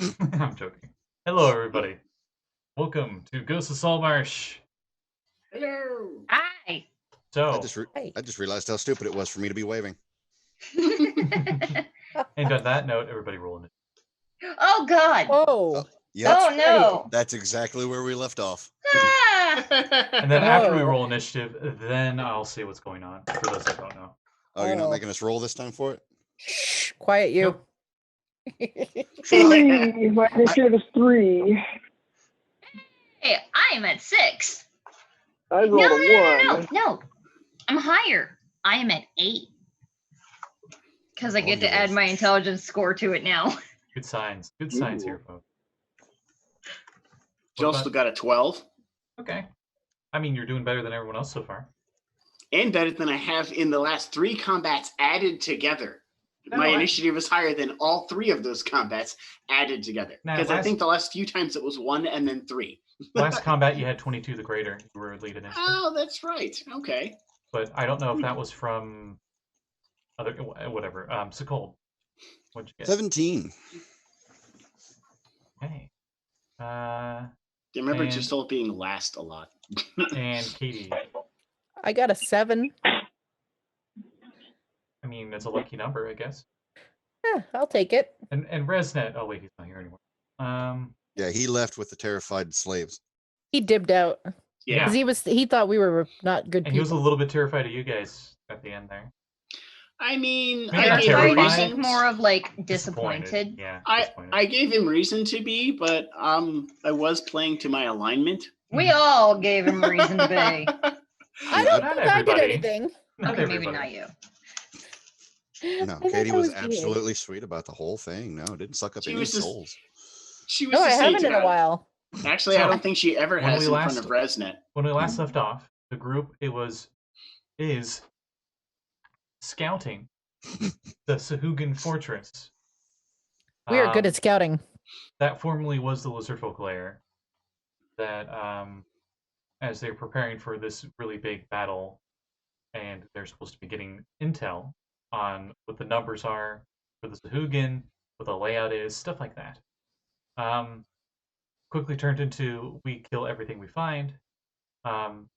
I'm joking. Hello, everybody. Welcome to Ghost of Saltmarsh. Hello. Hi. So, I just realized how stupid it was for me to be waving. and on that note, everybody rolling it. Oh God. Oh. Yep, Oh no. that's exactly where we left off. Ah! And then after we Oh. roll initiative, then I'll see what's going on. For those that don't know. Oh, you're not Oh. making us roll this time for it? Shh, quiet you. Nope. 3. My initiative is 3. Hey, I am at 6. I rolled No, a no, 1. no. I'm higher. I am at 8. Because I All get you to add rolls my are intelligence score to it now. Good signs. Good signs Ooh. here, folks. Josul got a 12. Okay. I mean, you're doing better than everyone else so far. And better than I have in the last 3 combats added together. No, My initiative is higher than all 3 of those combats added together. Now, Because I think the last few times it was 1 and then 3. Last combat, you had 22 the greater. You were lead initiative. Oh, that's right. Okay. But I don't know if that was from other whatever. Sekald. What'd you get? 17. Okay. Remember And- Josul being last a lot. And Katie. I got a 7. I mean, it's a lucky number, I guess. Yeah, I'll take it. And Resnet. Oh wait, he's not here anymore. Yeah, he left with the terrified slaves. He dibbed out Yeah. because he thought we were not good And he was a people. little bit terrified of you guys at the end there. I mean, Maybe I not gave him terrified. I think reason. more of like disappointed. Yeah. I gave him reason to be, but I was playing to my alignment. We all gave him reason to be. I don't Not think I did everybody. anything. Not Okay, everybody. maybe not you. No, I thought Katie that was weird. absolutely sweet about the whole thing. No, it didn't suck up She any was just- souls. She was No, I just haven't saying in a while. Actually, I don't think she ever When has we in last- front of Resnet. When we last left off, the group is scouting the Sahuagin fortress. We are good at scouting. That formerly was the Lizardfolk lair. That as they're preparing for this really big battle, and they're supposed to be getting intel on what the numbers are for the Sahuagin, what the layout is, stuff like that. Quickly turned into we kill everything we find.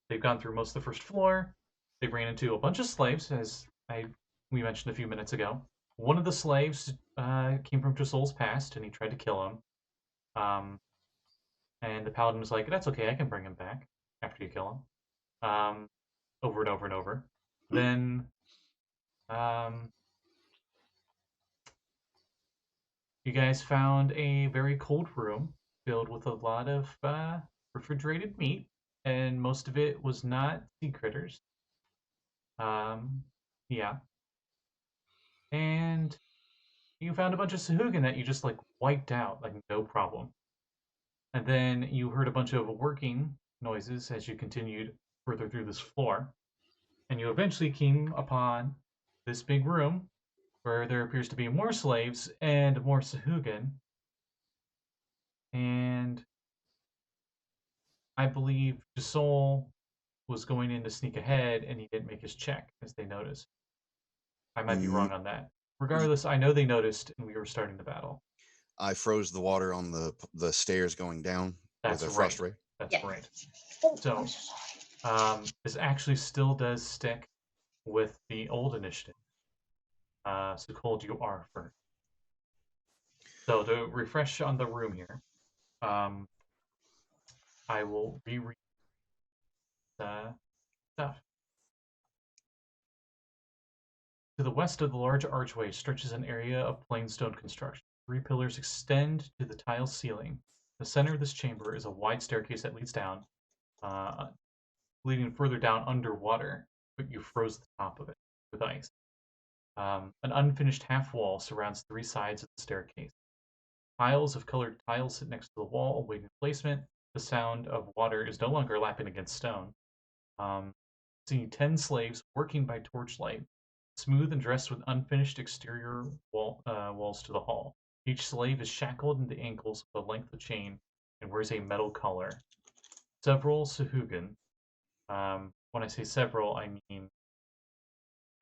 They've gone through most of the first floor. They ran into a bunch of slaves, as we mentioned a few minutes ago. One of the slaves came from Josul's past, and he tried to kill him. And the paladin was like, "That's okay, I can bring him back after you kill him." Over and over and over. Then, you guys found a very cold room filled with a lot of refrigerated meat, and most of it was not sea critters. Yeah. And you found a bunch of Sahuagin that you just like wiped out, like no problem. And then you heard a bunch of working noises as you continued further through this floor. And you eventually came upon this big room where there appears to be more slaves and more Sahuagin. And I believe Josul was going in to sneak ahead and he didn't make his check as they noticed. I might be wrong on that. Regardless, I know they noticed and we were starting the battle. I froze the water on the stairs going down with a frost ray. That's right. So, this actually still does stick with the old initiative. So Cold, you are first. So to refresh on the room here, I will reread the stuff. To the west of the large archway stretches an area of plain stone construction. 3 pillars extend to the tile ceiling. The center of this chamber is a wide staircase that leads down, leading further down underwater, but you froze the top of it with ice. An unfinished half wall surrounds 3 sides of the staircase. Piles of colored tiles sit next to the wall, awaiting placement. The sound of water is no longer lapping against stone. Seeing 10 slaves working by torchlight, smooth and dressed with unfinished exterior walls to the hall. Each slave is shackled in the ankles with a length of chain and wears a metal collar. Several Sahuagin. When I say several, I mean,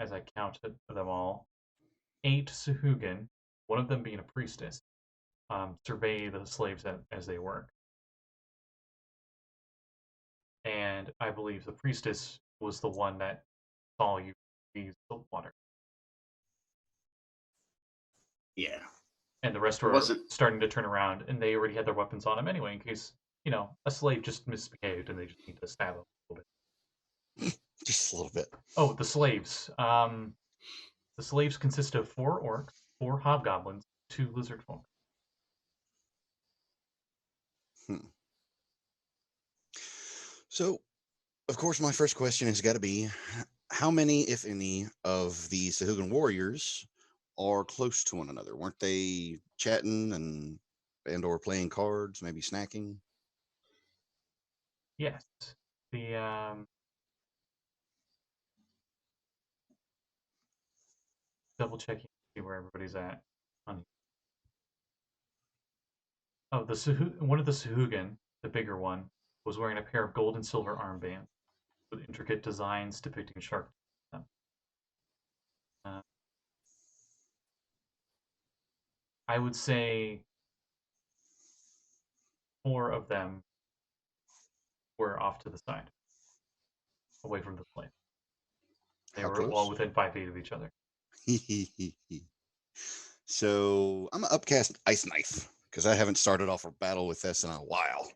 as I counted them all, 8 Sahuagin, one of them being a priestess, survey the slaves as they work. And I believe the priestess was the one that saw you use the water. Yeah. And the rest were starting to turn around, and they already had their weapons on them anyway, in case, a slave just misbehaved and they just need to stab him a little bit. Just a little bit. Oh, the slaves. The slaves consist of 4 orcs, 4 hobgoblins, 2 lizard folk. So, of course, my first question has got to be, how many, if any, of the Sahuagin warriors are close to one another? Weren't they chatting and or playing cards, maybe snacking? Yes. The double checking to see where everybody's at. Oh, one of the Sahuagin, the bigger one, was wearing a pair of gold and silver armbands with intricate designs depicting shark. I would say 4 of them were off to the side, away from the flame. They were all within 5 feet of each other. So I'm gonna upcast Ice Knife because I haven't started off a battle with this in a while.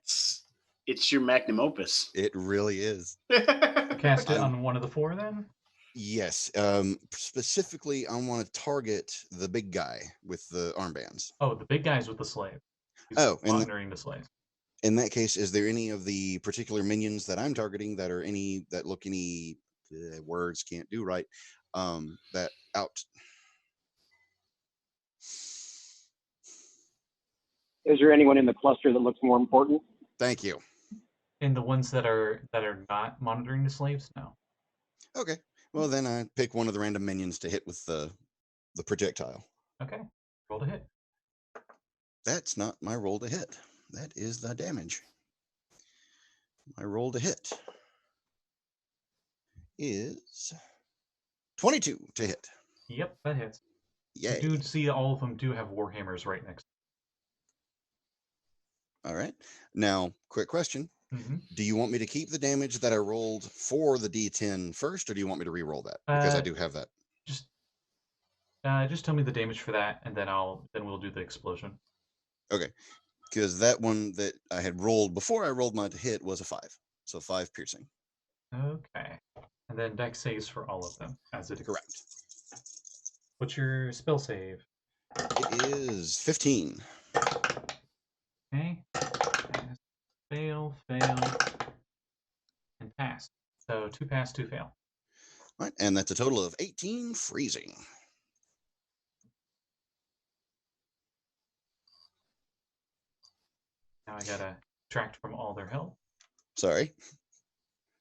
It's your magnum opus. It really is. Cast it on one of the 4 then? Yes. Specifically, I want to target the big guy with the armbands. Oh, the big guy's with the slave. He's monitoring the slave. In that case, is there any of the particular minions that I'm targeting that look any words can't do right? That out. Is there anyone in the cluster that looks more important? Thank you. And the ones that are not monitoring the slaves? No. Okay. Well, then I pick one of the random minions to hit with the projectile. Okay. Roll to hit. That's not my roll to hit. That is the damage. My roll to hit is 22 to hit. Yep, that hits. Yay. You do see all of them do have warhammers right next to them. All right. Now, quick question. Mm-hmm. Do you want me to keep the damage that I rolled for the D10 first, or do you want me to re-roll that? Because I do have that. Just tell me the damage for that, and then we'll do the explosion. Okay. Because that one that I had rolled before I rolled my hit was a 5. So 5 piercing. Okay. And then dex saves for all of them, as it is. Correct. What's your spell save? It is 15. Okay. Fail, and pass. So 2 pass, 2 fail. All right, and that's a total of 18 freezing. Now I gotta subtract from all their health. Sorry.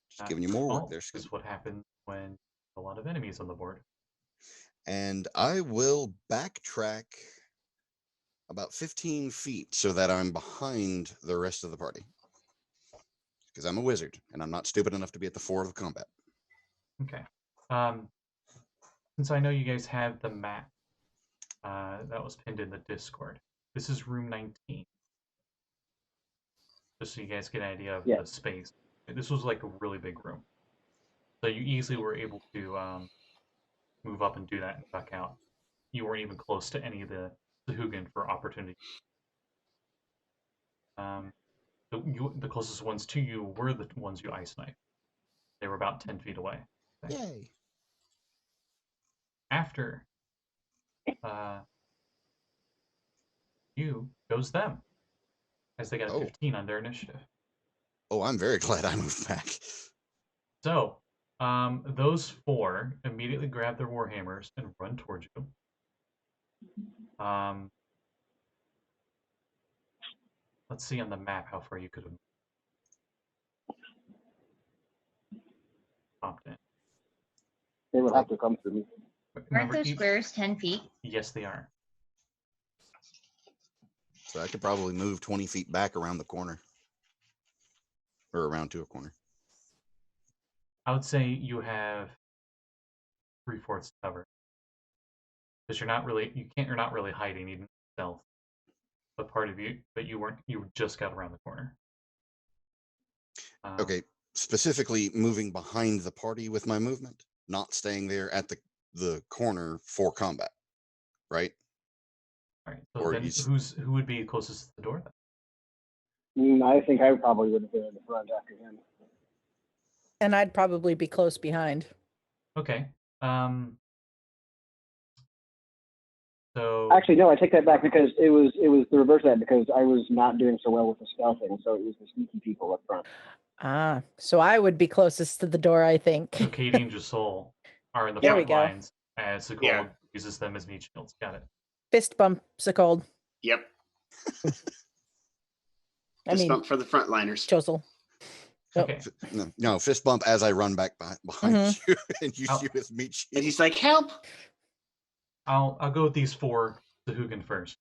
Just giving you more work there. This is what happens when a lot of enemies on the board. And I will backtrack about 15 feet so that I'm behind the rest of the party. Because I'm a wizard, and I'm not stupid enough to be at the fore of the combat. Okay. Since I know you guys have the map that was pinned in the Discord, this is room 19. Just so you guys get an idea of the space. This was like a really big room. So you easily were able to move up and do that and duck out. You weren't even close to any of the Sahuagin for opportunity. The closest ones to you were the ones you ice knife. They were about 10 feet away. Okay. Yay. After you goes them, as they got a 15 on their initiative. Oh, I'm very glad I moved back. So, those 4 immediately grab their warhammers and run towards you. Let's see on the map how far you could have popped in. They would have to come through me. Aren't those squares 10 feet? Yes, they are. So I could probably move 20 feet back around the corner. Or around to a corner. I would say you have 3/4 cover. Because you're not really hiding, even stealth. but part of you, but you weren't. You just got around the corner. Okay, specifically moving behind the party with my movement, not staying there at the corner for combat, right? All right. So Or then, who would be closest to the door then? I think I probably would have been in the front after him. And I'd probably be close behind. Okay. So Actually, no, I take that back because it was the reverse of that because I was not doing so well with the stealthing, so it was the sneaky people up front. Ah, so I would be closest to the door, I think. So Kade and Josul are in the There we front go. lines as Sekald uses them as meat shields. Got it. Fist bump, Sekald. Yep. I Fist mean, bump for the frontliners. Josul. Yep. Okay. No, fist bump as I run back behind you and use you as meat shield. And he's like, help! I'll go with these 4 Sahuagin first.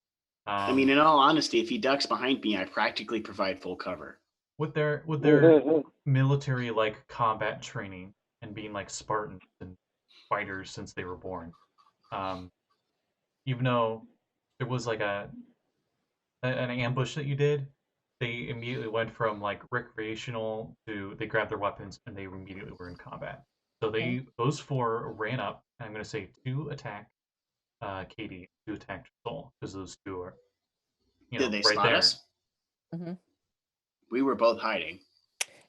I mean, in all honesty, if he ducks behind me, I practically provide full cover. with their military like combat training and being like Spartans and fighters since they were born. Even though there was like an ambush that you did, they immediately went from like recreational to they grabbed their weapons and they immediately were in combat. So those 4 ran up. And I'm going to say 2 attack Kade, 2 attack Josul because those 2 are Did they right spot there. us? Mm-hmm. We were both hiding.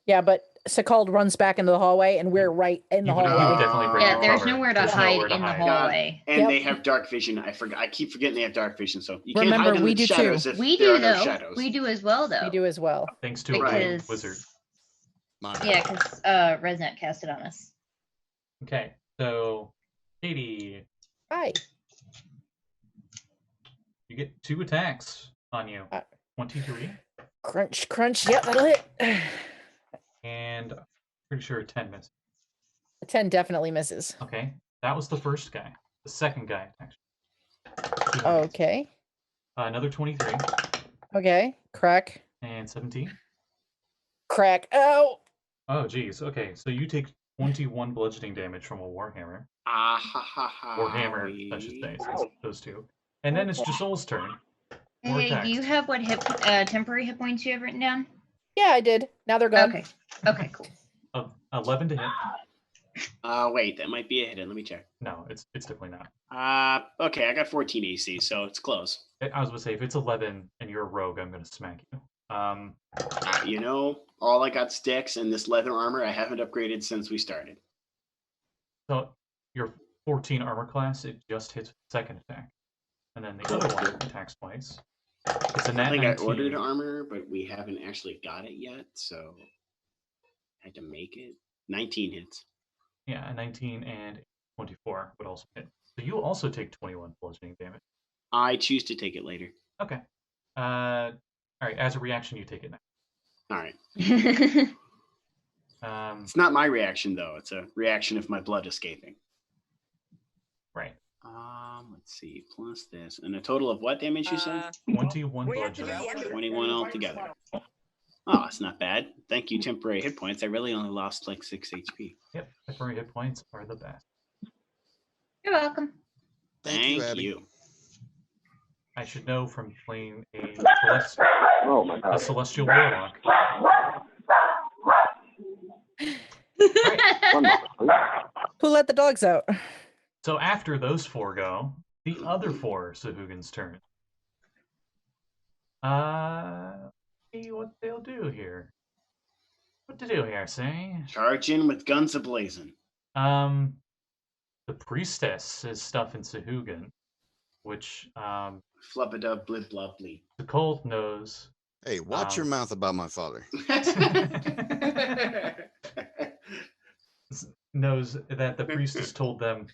Yeah, but Sekald runs back into the hallway, and we're right in the You would hallway. definitely break Yeah, there's cover. nowhere to There's hide nowhere to in the hide. hallway. And Yep. they have dark vision. I keep forgetting they have dark vision, so you can't Remember, hide in we the do too. shadows if We there do are no though. shadows. We do as well though. We do as well. Thanks to a Because wizard. yeah, because Resnet cast it on us. Okay, so Kade, Hi. you get 2 attacks on you. 23 Crunch, crunch. Yep, that'll hit. and pretty sure 10 misses. A 10 definitely misses. Okay, that was the first guy. The second guy actually. Okay. Another 23 Okay. Crack. and 17. Crack. Oh. Oh geez. Okay, so you take 21 bludgeoning damage from a warhammer. Ah ha ha ha. Warhammer, I should say. So it's those 2. And then it's Josul's turn. More Hey, do attacks. you have what temporary hit points you have written down? Yeah, I did. Now they're gone. Okay. Okay, cool. 11 to hit. Wait, that might be a hit. Let me check. No, it's definitely not. Okay, I got 14 AC, so it's close. I was gonna say if it's 11 and you're a rogue, I'm gonna smack you. You know, all I got sticks and this leather armor I haven't upgraded since we started. So your 14 armor class, it just hits second attack, and then the other one attacks twice. It's a nat I think 19. I ordered armor, but we haven't actually got it yet, so I had to make it. 19 hits. Yeah, a 19 and 24 would also hit. So you also take 21 bludgeoning damage. I choose to take it later. Okay. All right. As a reaction, you take it now. All right. Um, It's not my reaction though. It's a reaction of my blood escaping. right. Let's see. Plus this, and a total of what damage you said? 21 bludgeoning. 21 altogether. Oh, it's not bad. Thank you, temporary hit points. I really only lost like 6 HP. Yep. Temporary hit points are the best. You're welcome. Thank Abby. you. I should know from playing a Oh my god. celestial warlock. One moment, please. Who let the dogs out? So after those 4 go, the other 4 Sahuagin's turn. See what they'll do here. What to do here, say? Charge in with guns ablazing. The priestess is stuff in Sahuagin, which Flub-a-dub, blib, blub, bleep. the cult knows. Hey, watch your mouth about my father. Knows that the priestess told them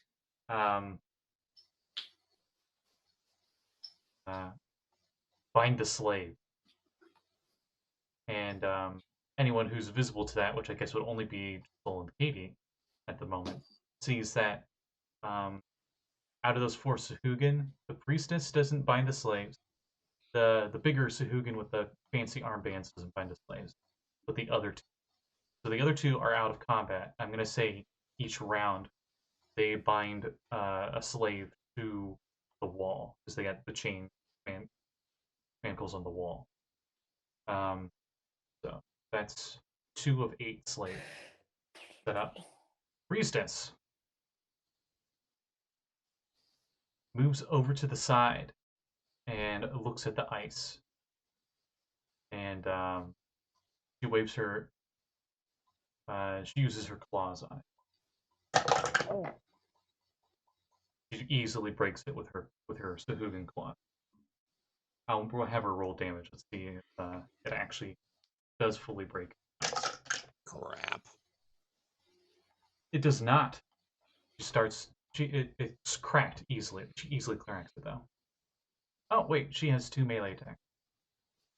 bind the slave. And anyone who's visible to that, which I guess would only be Josul and Kade at the moment, sees that out of those 4 Sahuagin, the priestess doesn't bind the slaves. The bigger Sahuagin with the fancy armbands doesn't bind the slaves, but the other 2. So the other 2 are out of combat. I'm going to say each round they bind a slave to the wall because they got the chain manacles on the wall. So that's 2 of 8 slaves set up. Priestess moves over to the side and looks at the ice. And she waves her. She uses her claws on it. Oh. She easily breaks it with her Sahuagin claw. I'll have her roll damage. Let's see if it actually does fully break. Crap. It does not. She starts. It's cracked easily. She easily cracks it though. Oh wait, she has 2 melee attacks.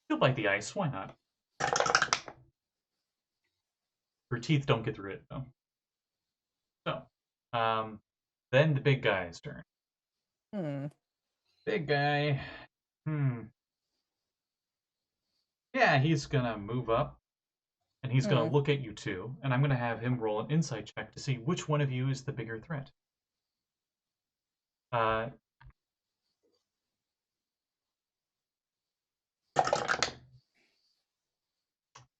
She'll bite the ice. Why not? Her teeth don't get through it though. So, then the big guy's turn. Big guy. Yeah, he's gonna move up, and he's gonna look at you two, and I'm gonna have him roll an insight check to see which one of you is the bigger threat.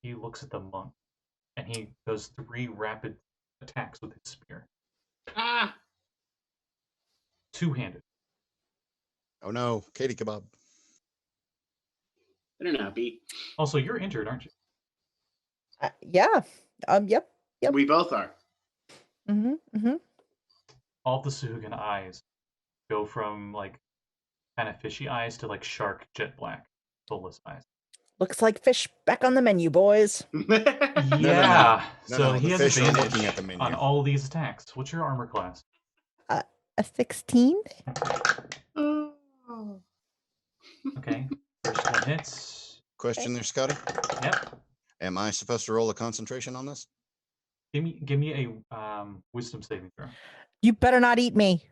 He looks at the monk, and he does 3 rapid attacks with his spear. Ah! 2-handed. Oh no, Katie kebab. Better not be. Also, you're injured, aren't you? Yeah. Yep. We both are. All the Sahuagin eyes go from like kind of fishy eyes to like shark jet black, soulless eyes. Looks like fish back on the menu, boys. Yeah. So the he has fish are advantage looking at the menu. on all these attacks. What's your armor class? A 16. Okay. First one hits. Question there, Scotty. Yep. Am I supposed to roll a concentration on this? Give me a wisdom saving throw. You better not eat me.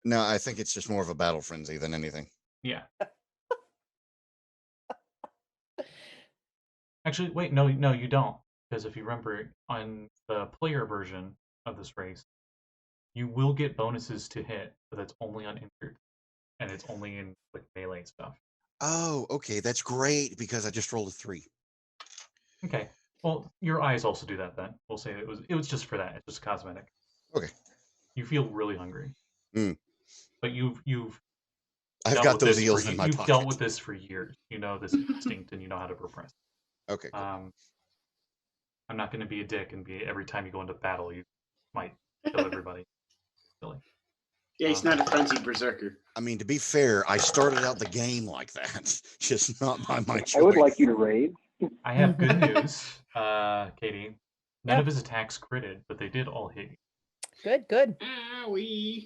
No, I think it's just more of a battle frenzy than anything. Yeah. Actually, wait, no, you don't. Because if you remember, on the player version of this race, you will get bonuses to hit, but that's only on injured. And it's only in like melee stuff. Oh, okay. That's great because I just rolled a 3. Okay. Well, your eyes also do that then. We'll say it was just for that. It's just cosmetic. Okay. You feel really hungry. But you've I've dealt got with those this eels in my you've pocket. dealt with this for years. You know this instinct and you know how to repress. Okay. Cool. I'm not going to be a dick and be every time you go into battle you might kill everybody. Silly. Yeah, he's not a frenzied berserker. I mean, to be fair, I started out the game like that, just not by my choice. I would like you to raid. I have good news, Katie. None of his attacks critted, but they did all hit you. Good. Owie.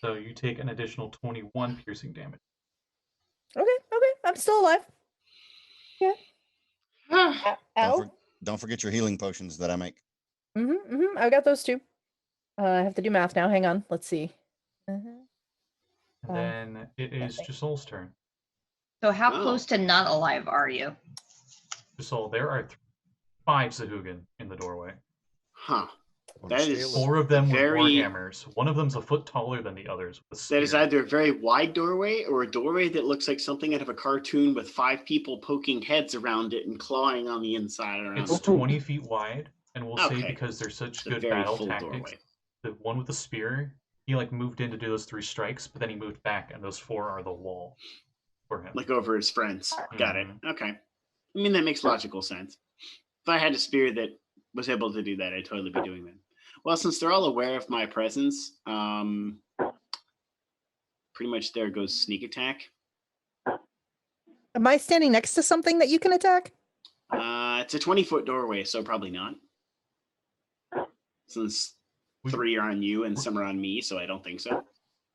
So you take an additional 21 piercing damage. Okay. I'm still alive. Yeah. Ow. Don't forget your healing potions that I make. I've got those too. I have to do math now. Hang on. Let's see. And then it is Josul's turn. So how close to not alive are you? Josul, there are 5 Sahuagin in the doorway. Huh. That is 4 of them with very... warhammers. One of them's a foot taller than the others. With a spear. That is either a very wide doorway or a doorway that looks like something out of a cartoon with 5 people poking heads around it and clawing on the inside. It's 20 feet wide, and we'll say because they're such good battle tactics, doorway. the one with the spear, he like moved in to do those 3 strikes, but then he moved back, and those 4 are the wall for him. Like over his friends. Got it. Okay. I mean, that makes logical sense. If I had a spear that was able to do that, I'd totally be doing that. Well, since they're all aware of my presence, pretty much there goes sneak attack. Am I standing next to something that you can attack? It's a 20-foot doorway, so probably not. Since 3 are on you and some are on me, so I don't think so.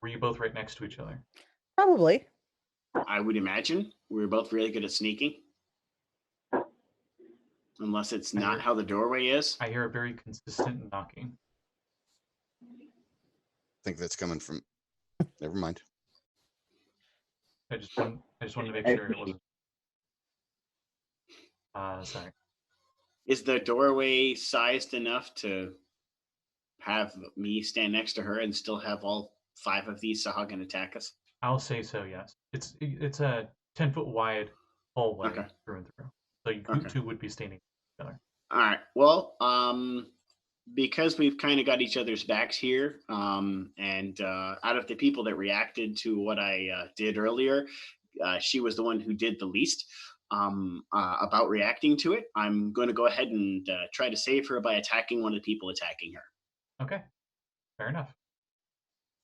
Were you both right next to each other? Probably. I would imagine. We're both really good at sneaking. Unless it's not how the doorway is. I hear a very consistent knocking. I think that's coming from... Never mind. I just wanted to make sure it wasn't... sorry. Is the doorway sized enough to have me stand next to her and still have all 5 of these Sahuagin attack us? I'll say so. Yes, it's a 10-foot wide hallway Okay. through and through. So you Okay. two would be standing together. All right. Well, because we've kind of got each other's backs here, and out of the people that reacted to what I did earlier, she was the one who did the least about reacting to it. I'm going to go ahead and try to save her by attacking one of the people attacking her. Okay, fair enough.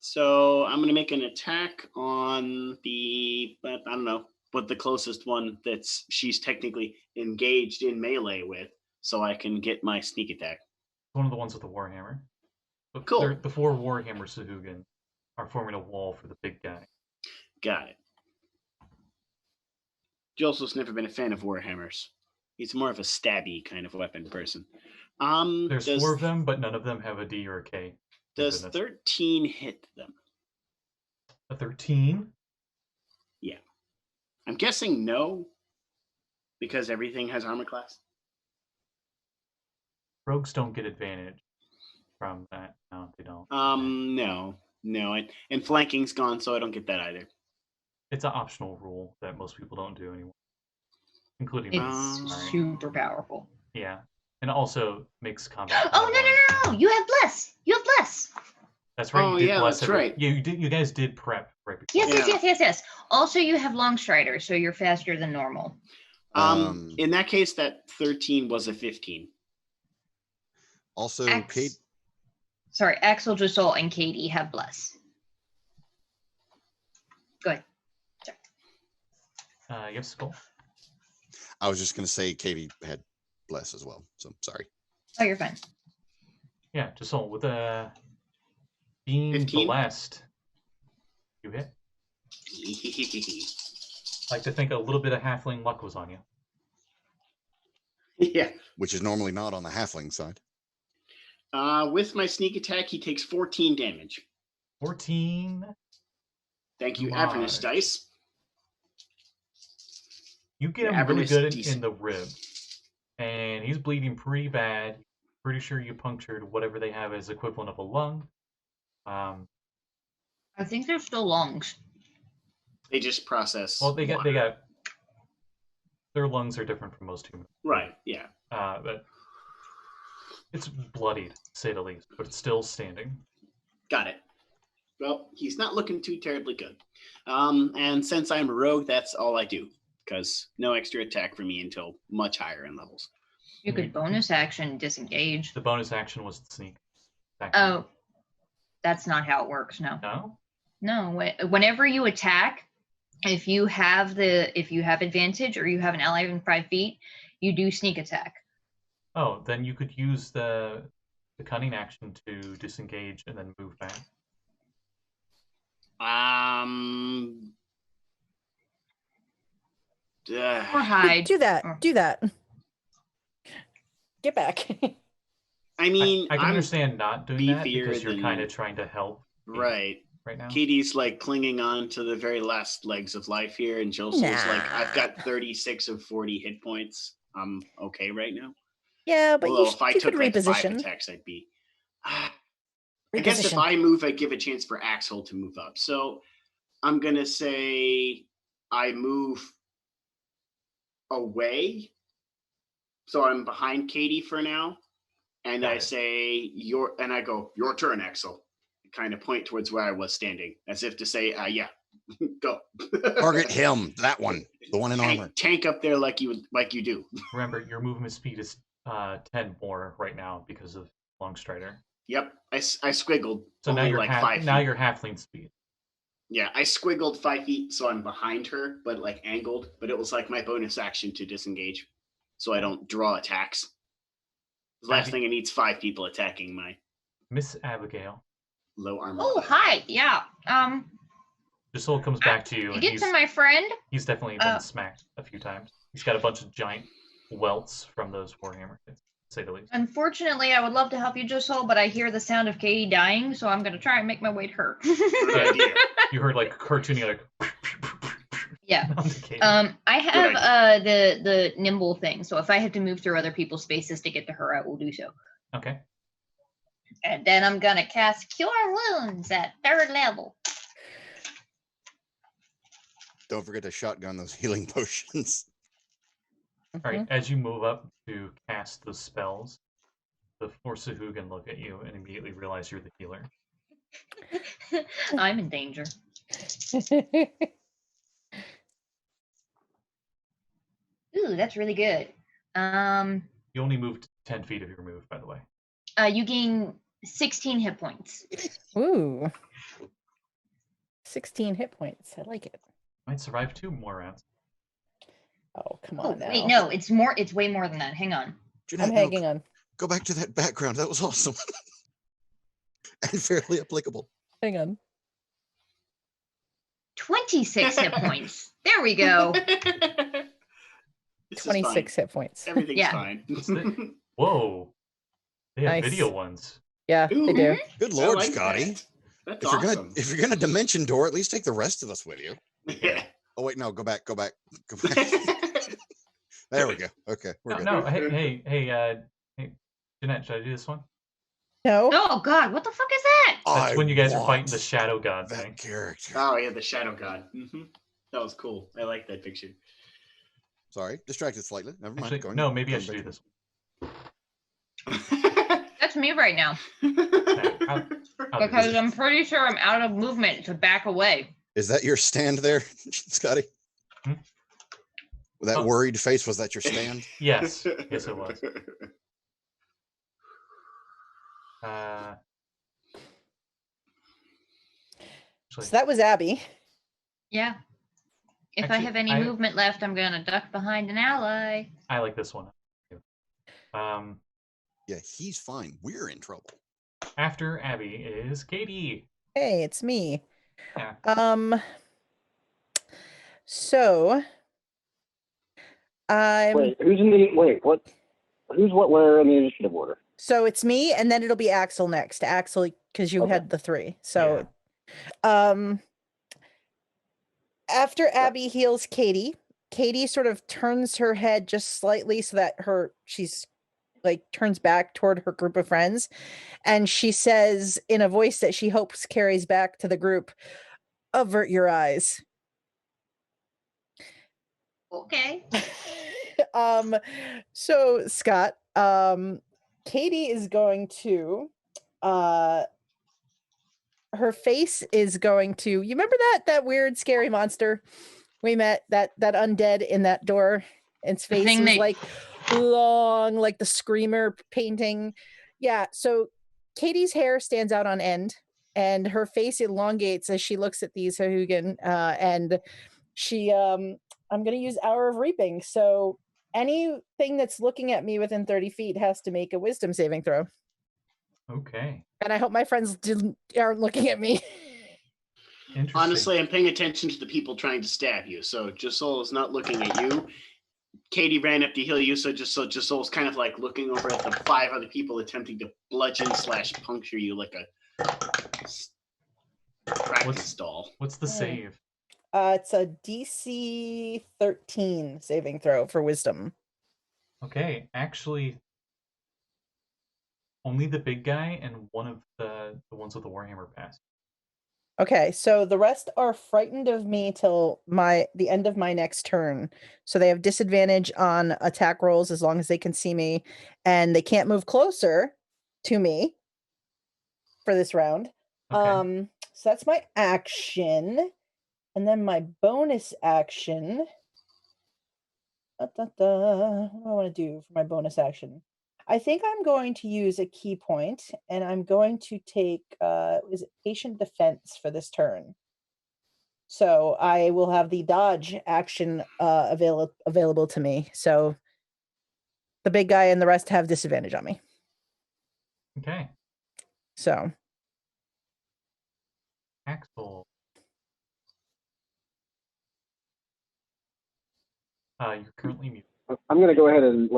So I'm going to make an attack on I don't know, what the closest one she's technically engaged in melee with, so I can get my sneak attack. One of the ones with the warhammer. But Cool. The 4 warhammer Sahuagin are forming a wall for the big guy. Got it. Josul's never been a fan of warhammers. He's more of a stabby kind of weapon person. There's 4 of them, but none of them have a D or a K. Does 13 hit them? A 13? Yeah. I'm guessing no, because everything has armor class. Rogues don't get advantage from that. No, they don't. No, and flanking's gone, so I don't get that either. It's an optional rule that most people don't do anymore, including It's me. super powerful. Yeah, and it also makes combat. Oh no! You have bless. You have bless. That's right. Oh, you did yeah, bless that's right. Yeah, you did. You guys did prep right before. Yes. Also, you have long strider, so you're faster than normal. In that case, that 13 was a 15. Also, Kate. Sorry, Axel, Josul, and Katie have bless. Go ahead. Yes, Skull. I was just going to say Katie had bless as well. So sorry. Oh, you're fine. Yeah, Josul, with being 15? blessed, you hit. Like to think a little bit of halfling luck was on you. Yeah. Which is normally not on the halfling side. With my sneak attack, he takes 14 damage. 14. Thank you, Large. Avernus dice. You get him really good in the rib, and he's bleeding pretty bad. Pretty sure you punctured whatever they have as equivalent of a lung. I think they're still lungs. They just process. Well, they got their lungs are different from most humans. Right. Yeah. But it's bloodied, to say the least, but it's still standing. Got it. Well, he's not looking too terribly good. And since I'm a rogue, that's all I do, because no extra attack for me until much higher in levels. You could bonus action disengage. The bonus action was the sneak. Oh, that's not how it works. No. No. Whenever you attack, if you have advantage or you have an ally within 5 feet, you do sneak attack. Oh, then you could use the cunning action to disengage and then move back. Or hide. Do that. Get back. I mean, I can understand not doing that beefier because you're than- kind of trying to help. Right. Right now. Katie's like clinging on to the very last legs of life here, and Josul's like, I've got 36 of 40 hit points. I'm okay right now. Yeah, but Although you could like 5 reposition. attacks, I'd be. I guess if I move, I give a chance for Axel to move up. So I'm gonna say I move away, so I'm behind Katie for now, and I say I go, your turn, Axel. Kind of point towards where I was standing, as if to say, yeah, go. Target him, that one, the one in armor. Tank up there like you do. Remember, your movement speed is 10 more right now because of Long Strider. Yep, I squiggled. So now you're like 5 feet. Now you're halfling speed. Yeah, I squiggled 5 feet, so I'm behind her, but like angled. But it was like my bonus action to disengage, so I don't draw attacks. The last thing I need is 5 people attacking my Miss Abigail. Low armor. Oh, hi. Yeah. Josul comes back to you. To get to my friend. He's definitely been smacked a few times. He's got a bunch of giant welts from those warhammer hits, to say the least. Unfortunately, I would love to help you, Josul, but I hear the sound of Katie dying, so I'm going to try and make my way to her. You heard like cartoony like. Yeah. I have the nimble thing, so if I have to move through other people's spaces to get to her, I will do so. Okay. And then I'm gonna cast Cure Wounds at 3rd level. Don't forget to shotgun those healing potions. All right, as you move up to cast the spells, the four Sahuagin look at you and immediately realize you're the healer. I'm in danger. Ooh, that's really good. You only moved 10 feet if you're moved, by the way. You gain 16 hit points. Ooh. 16 hit points. I like it. Might survive 2 more rounds. Oh, come Oh, on now. wait, no, it's more. It's way more than that. Hang on. Jeanette, I'm no, hanging on. Go back to that background. That was awesome. And fairly applicable. Hang on. 26 hit points. There we go. This is 26 fine. hit points. Everything's Yeah. fine. Whoa. They have Nice. video ones. Yeah, Ooh. they do. Good I Lord, like Scotty. that. That's If awesome. you're gonna dimension door, at least take the rest of us with you. Yeah. Oh wait, no, go back. There we go. Okay, we're good. No, hey, Jeanette, should I do this one? No. Oh God, what the fuck is that? That's when you guys are fighting the want Shadow God that thing. character. Oh yeah, the Shadow God. That was cool. I like that picture. Sorry, distracted slightly. Never mind. Actually, Going- no, maybe I going should do back. this. That's me right now. I'll do Because this. I'm pretty sure I'm out of movement to back away. Is that your stand there, Scotty? Hmm? With that Oh. worried face, was that your stand? Yes, yes, it was. Actually, So that was Abby. Yeah. If I Actually, have any I- movement left, I'm gonna duck behind an ally. I like this one. Yeah, he's fine. We're in trouble. After Abby is Katie. Hey, it's me. Yeah. So I'm Wait, who's in the what? Who's what? Where in the initiative order? so it's me, and then it'll be Axel next. Axel, because you Okay. had the 3. So after Abby heals Katie, Katie sort of turns her head just slightly so that she's like turns back toward her group of friends, and she says in a voice that she hopes carries back to the group, "Avert your eyes." Okay. So Scott, Katie is going to her face is going to, you remember that weird scary monster we met, that undead in that door? Its The face thing was that- like long, like the Screamer painting. Yeah, so Katie's hair stands out on end and her face elongates as she looks at these Sahuagin, and she I'm going to use Hour of Reaping. So anything that's looking at me within 30 feet has to make a wisdom saving throw. Okay. And I hope my friends aren't looking at me. Interesting. Honestly, I'm paying attention to the people trying to stab you. So Josul is not looking at you. Katie ran up to heal you, so Josul's kind of like looking over at the 5 other people attempting to bludgeon/puncture you like a practice doll. What's the Yeah. save? It's a DC 13 saving throw for wisdom. Okay, actually, only the big guy and one of the ones with the Warhammer pass. Okay, so the rest are frightened of me till the end of my next turn. So they have disadvantage on attack rolls as long as they can see me, and they can't move closer to me for this round. Okay. So that's my action. And then my bonus action. What do I want to do for my bonus action? I think I'm going to use a key point, and I'm going to take is it patient defense for this turn. So I will have the dodge action available to me. So the big guy and the rest have disadvantage on me. Okay. So Axel. You're currently muted. I'm going to go ahead and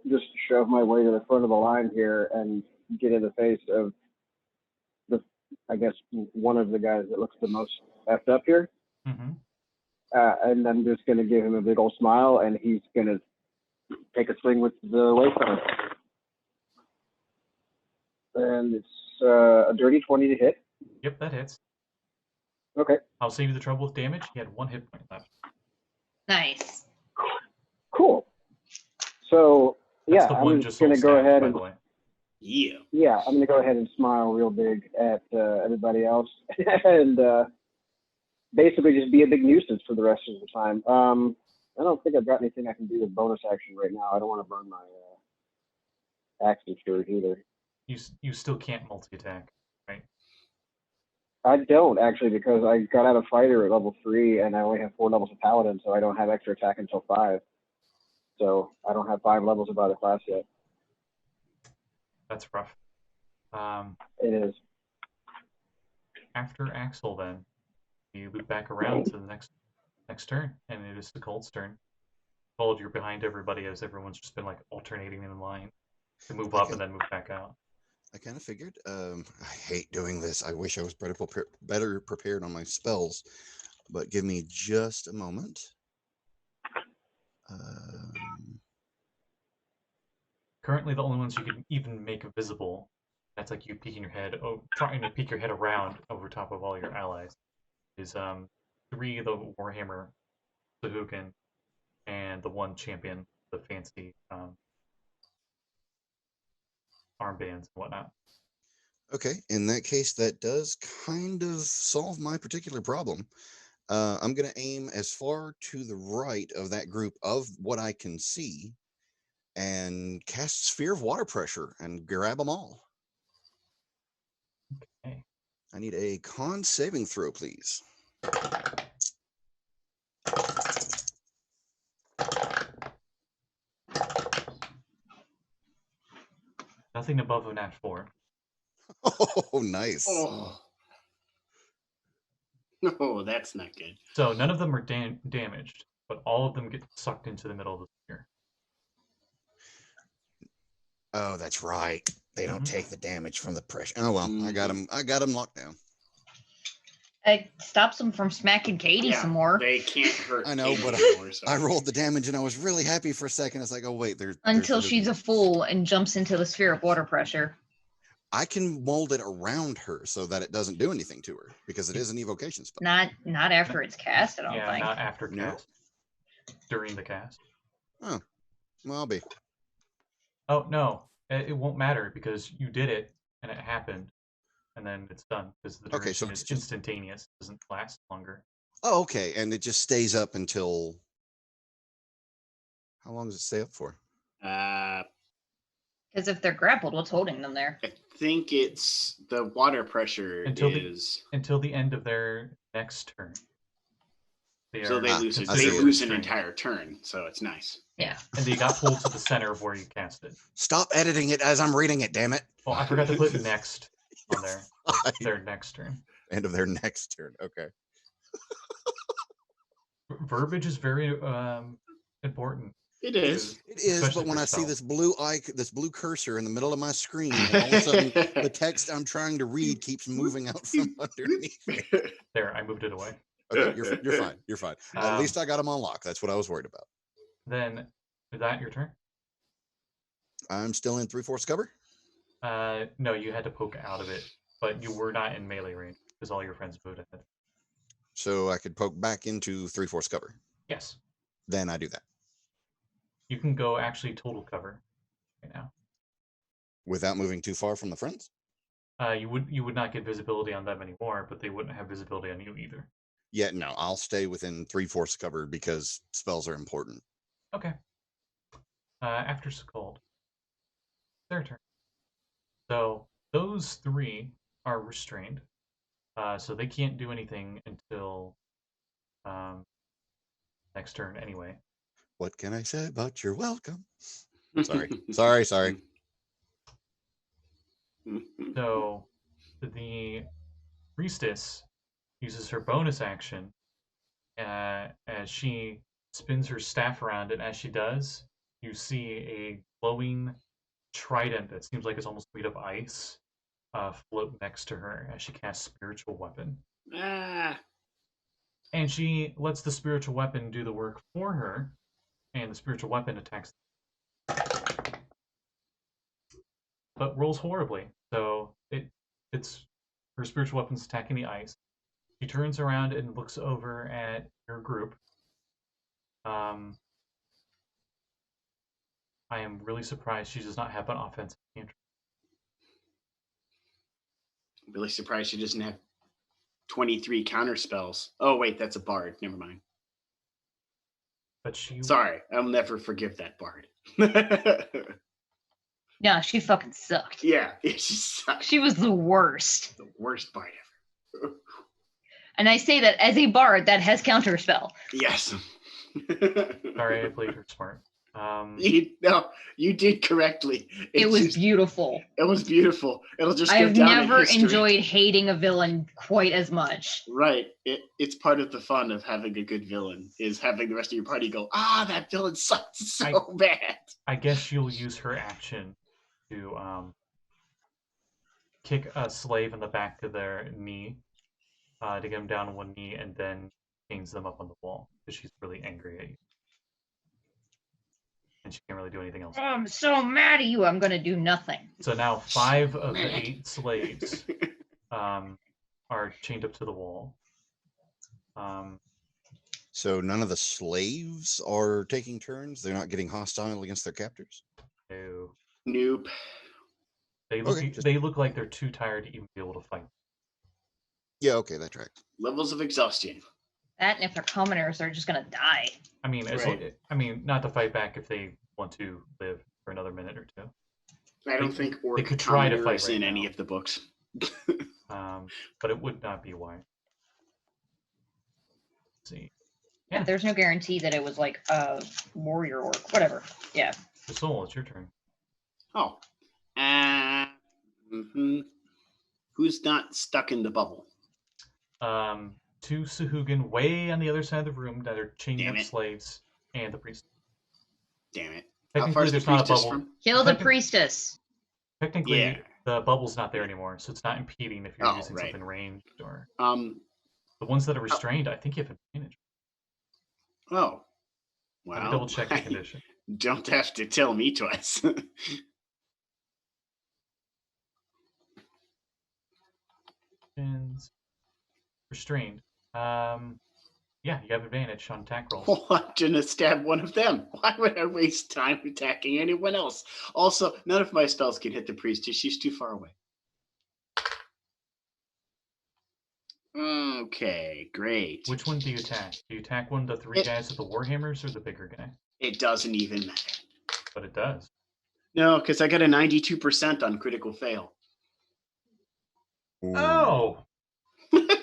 just shove my way to the front of the line here and get in the face of I guess one of the guys that looks the most effed up here. Mm-hmm. And I'm just going to give him a big old smile, and he's going to take a swing with the waistline. And it's a dirty 20 to hit. Yep, that hits. Okay. I'll save you the trouble with damage. He had 1 hit point left. Nice. Cool. So That's yeah, the I'm one just Josul gonna go stabbed, ahead by and the way. Yeah. I'm gonna go ahead and smile real big at everybody else and basically just be a big nuisance for the rest of the time. I don't think I've got anything I can do with bonus action right now. I don't want to burn my action shirt either. You still can't multi-attack, right? I don't actually, because I got out of fighter at level 3 and I only have 4 levels of paladin, so I don't have extra attack until 5. So I don't have 5 levels of other class yet. That's rough. It is. After Axel, then you loop back around to the next turn, and it is the Sekeld's turn. Sekald, you're behind everybody as everyone's just been like alternating in line to move up and then move back out. I kind of figured. I hate doing this. I wish I was better prepared on my spells, but give me just a moment. Currently, the only ones you can even make visible, that's like you peeking your head, trying to peek your head around over top of all your allies, is 3 of the Warhammer Sahuagin and the 1 champion, the fancy armbands and whatnot. Okay, in that case, that does kind of solve my particular problem. I'm going to aim as far to the right of that group of what I can see and cast Sphere of Water Pressure and grab them all. Okay. I need a con saving throw, please. Nothing above a nat 4. Oh, nice. Oh. No, that's not good. So none of them are damaged, but all of them get sucked into the middle of the sphere. Oh, that's right. They don't Mhm. take the damage from the pressure. Oh well, I got them locked down. It stops them from smacking Kade some more. They can't hurt. I know, Kade but anymore, so. I rolled the damage and I was really happy for a second. It's like, oh wait, Until there's she's a fool and jumps into the sphere of water pressure. I can mold it around her so that it doesn't do anything to her because it is an evocation spell. Not after it's cast, I don't think. Not after No? cast. During the cast. Oh, well, I'll be. Oh no, it won't matter because you did it and it happened, and then it's done because the duration so is it's instantaneous. It doesn't last longer. Oh, okay, and it just stays up until. How long does it stay up for? Because if they're grappled, what's holding them there? I think it's the water pressure Until the end of their next turn. So they lose an entire turn, so it's nice. Yeah. And they got pulled to the center of where you cast it. Stop editing it as I'm reading it, damn it. Well, I forgot to put next on there. Their next turn. End of their next turn. Okay. Verbiage is very important. It is. It is, but when I see this blue cursor in the middle of my screen, and all of a sudden the text I'm trying to read keeps moving out from underneath me. There, I moved it away. Okay, you're fine. You're fine. At least I got them on lock. That's what I was worried about. Then, is that your turn? I'm still in 3/4 cover? No, you had to poke out of it, but you were not in melee range because all your friends moved ahead. So I could poke back into 3/4 cover? Yes. Then I do that. You can go actually total cover right now. Without moving too far from the friends? You would not get visibility on them anymore, but they wouldn't have visibility on you either. Yeah, no, I'll stay within 3/4 cover because spells are important. Okay. After Sekald, their turn. So those 3 are restrained, so they can't do anything until next turn anyway. What can I say about your welcome? Sorry. So the priestess uses her bonus action as she spins her staff around, and as she does, you see a glowing trident that seems like it's almost made of ice float next to her as she casts spiritual weapon. And she lets the spiritual weapon do the work for her, and the spiritual weapon attacks, but rolls horribly. So it's her spiritual weapon's attacking the ice. She turns around and looks over at your group, I am really surprised she does not have an offensive cantrip. Really surprised she doesn't have 23 counter spells. Oh wait, that's a bard. Never mind. But she Sorry, I'll never forgive that bard. No, she fucking sucked. Yeah, she sucked. She was the worst. The worst bard ever. And I say that as a bard that has counterspell. Yes. Sorry, I played her smart. You did correctly. It was beautiful. It was beautiful. It'll just go I've down in never history. enjoyed hating a villain quite as much. Right. It's part of the fun of having a good villain, is having the rest of your party go, that villain sucked so bad. I guess you'll use her action to kick a slave in the back of their knee, to get them down on one knee, and then chains them up on the wall, because she's really angry at you. And she can't really do anything else. I'm so mad at you, I'm going to do nothing. So now 5 of the 8 slaves are chained up to the wall. So none of the slaves are taking turns? They're not getting hostile against their captors? No. Nope. They look like they're too tired to even be able to fight. Yeah, okay, that tracks. Levels of exhaustion. That, and if they're commoners, they're just going to die. I mean, Right. not to fight back if they want to live for another minute or two. I don't think they orc could try to commoner fight is right in now. any of the books. But it would not be wise. Let's see. Yeah, there's no guarantee that it was like a warrior orc, whatever. Yeah. Josul, it's your turn. Oh. Who's not stuck in the bubble? 2 Sahuagin way on the other side of the room that are chaining Damn up it. slaves, and the priest. Damn it. How far Technically, is the there's not a priestess bubble. from? Kill the priestess. Technically, Yeah. the bubble's not there anymore, so it's not impeding if you're Oh, using right. something ranged or The ones that are restrained. I think you have advantage. Oh. Let me Well, double check the condition. don't have to tell me twice. Restrained. Yeah, you have advantage on attack rolls. Well, I'm gonna stab one of them. Why would I waste time attacking anyone else? Also, none of my spells can hit the priestess. She's too far away. Okay, great. Which one do you attack? Do you attack one of the 3 guys with the warhammers or the bigger guy? It doesn't even matter. But it does. No, because I got a 92% on critical fail. Ooh. Oh!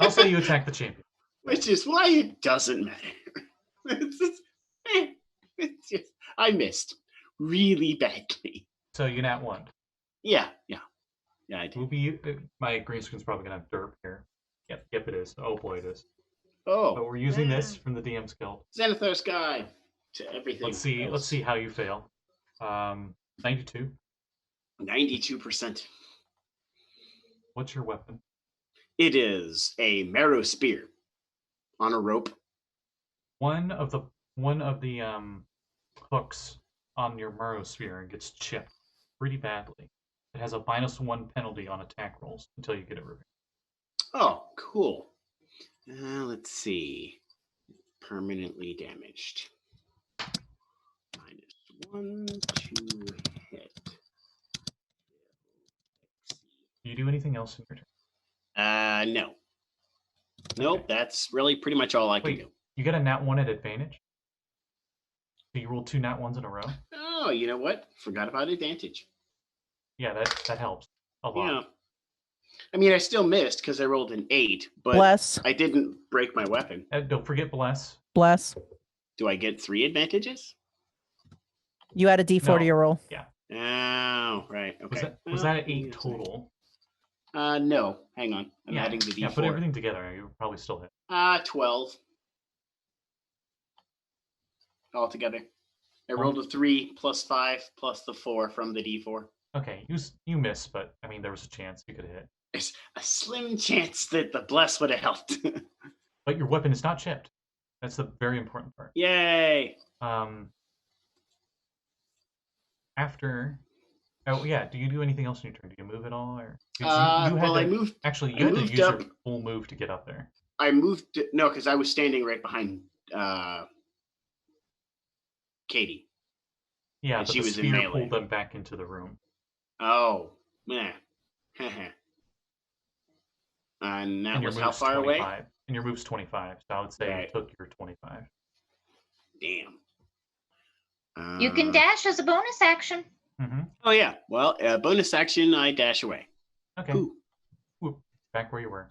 I'll say you attack the champion. Which is why it doesn't matter. It's just, I missed really badly. So you nat 1. Yeah, I did. Will be my green screen's probably gonna have derp here. Yep, it is. Oh boy, it is. Oh, But we're using this from the DM's Guild. Xanathos guy to everything. Let's see how you fail. 92. 92%. What's your weapon? It is a marrow spear on a rope. One of the hooks on your marrow spear gets chipped pretty badly. It has a -1 penalty on attack rolls until you get it repaired. Oh, cool. Let's see. Permanently damaged. -1 to hit. Do you do anything else in your turn? No. Nope, that's really pretty much all I can Wait, do. you get a nat 1 at advantage? So you rolled 2 nat 1s in a row? Oh, you know what? Forgot about advantage. Yeah, that helps a lot. Yeah. I mean, I still missed because I rolled an 8, but Bless. I didn't break my weapon. Don't forget bless. Bless. Do I get 3 advantages? You add a D4 to your roll. Oh, right. Okay. Was that an 8 total? No. Hang on. I'm adding the D4. Yeah, put everything together. You probably still hit. 12. All together. I rolled a 3 plus 5 plus the 4 from the D4. Okay, you miss, but I mean there was a chance you could hit. There's a slim chance that the bless would have helped. But your weapon is not chipped. That's the very important part. Yay! After, do you do anything else in your turn? Do you move at all, or? I moved. Actually, I you had to moved use your up. full move to get up there. I moved. No, because I was standing right behind Katie. Yeah, And but she the was in sphere melee. pulled them back into the room. Oh, meh. And that And your was how move's far 25. away? And your move's 25, so I would say Right. it took your 25. Damn. You can dash as a bonus action. Mm-hmm. Oh, yeah. Well, bonus action, I dash away. Okay. Ooh. Whoop. Back where you were.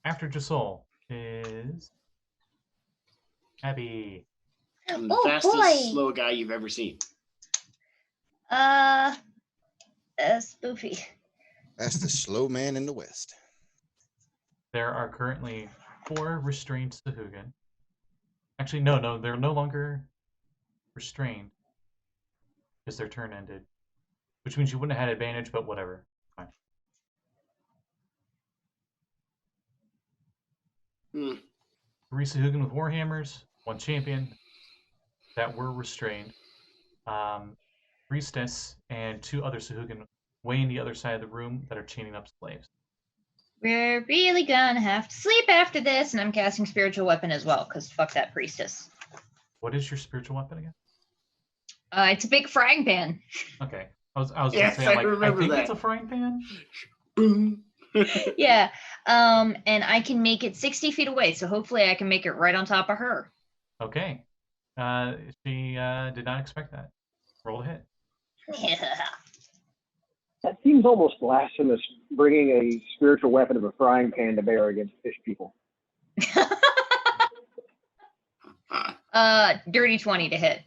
After Josul is Abby. I'm the Oh, fastest boy. slow guy you've ever seen. Spoofy. That's the slow man in the West. There are currently 4 restrained Sahuagin. Actually, no, they're no longer restrained because their turn ended, which means you wouldn't have had advantage, but whatever. Fine. Hmm. 3 Sahuagin with Warhammers, 1 champion that were restrained, priestess, and 2 other Sahuagin way in the other side of the room that are chaining up slaves. We're really gonna have to sleep after this, and I'm casting spiritual weapon as well, because fuck that priestess. What is your spiritual weapon again? It's a big frying pan. Okay. I was gonna Yes, say, I I'm like, I remember think that. it's a frying pan. Boom. Yeah. And I can make it 60 feet away, so hopefully I can make it right on top of her. Okay. She did not expect that. Roll a hit. Yeah. That seems almost blasphemous, bringing a spiritual weapon of a frying pan to bear against fish people. Dirty 20 to hit.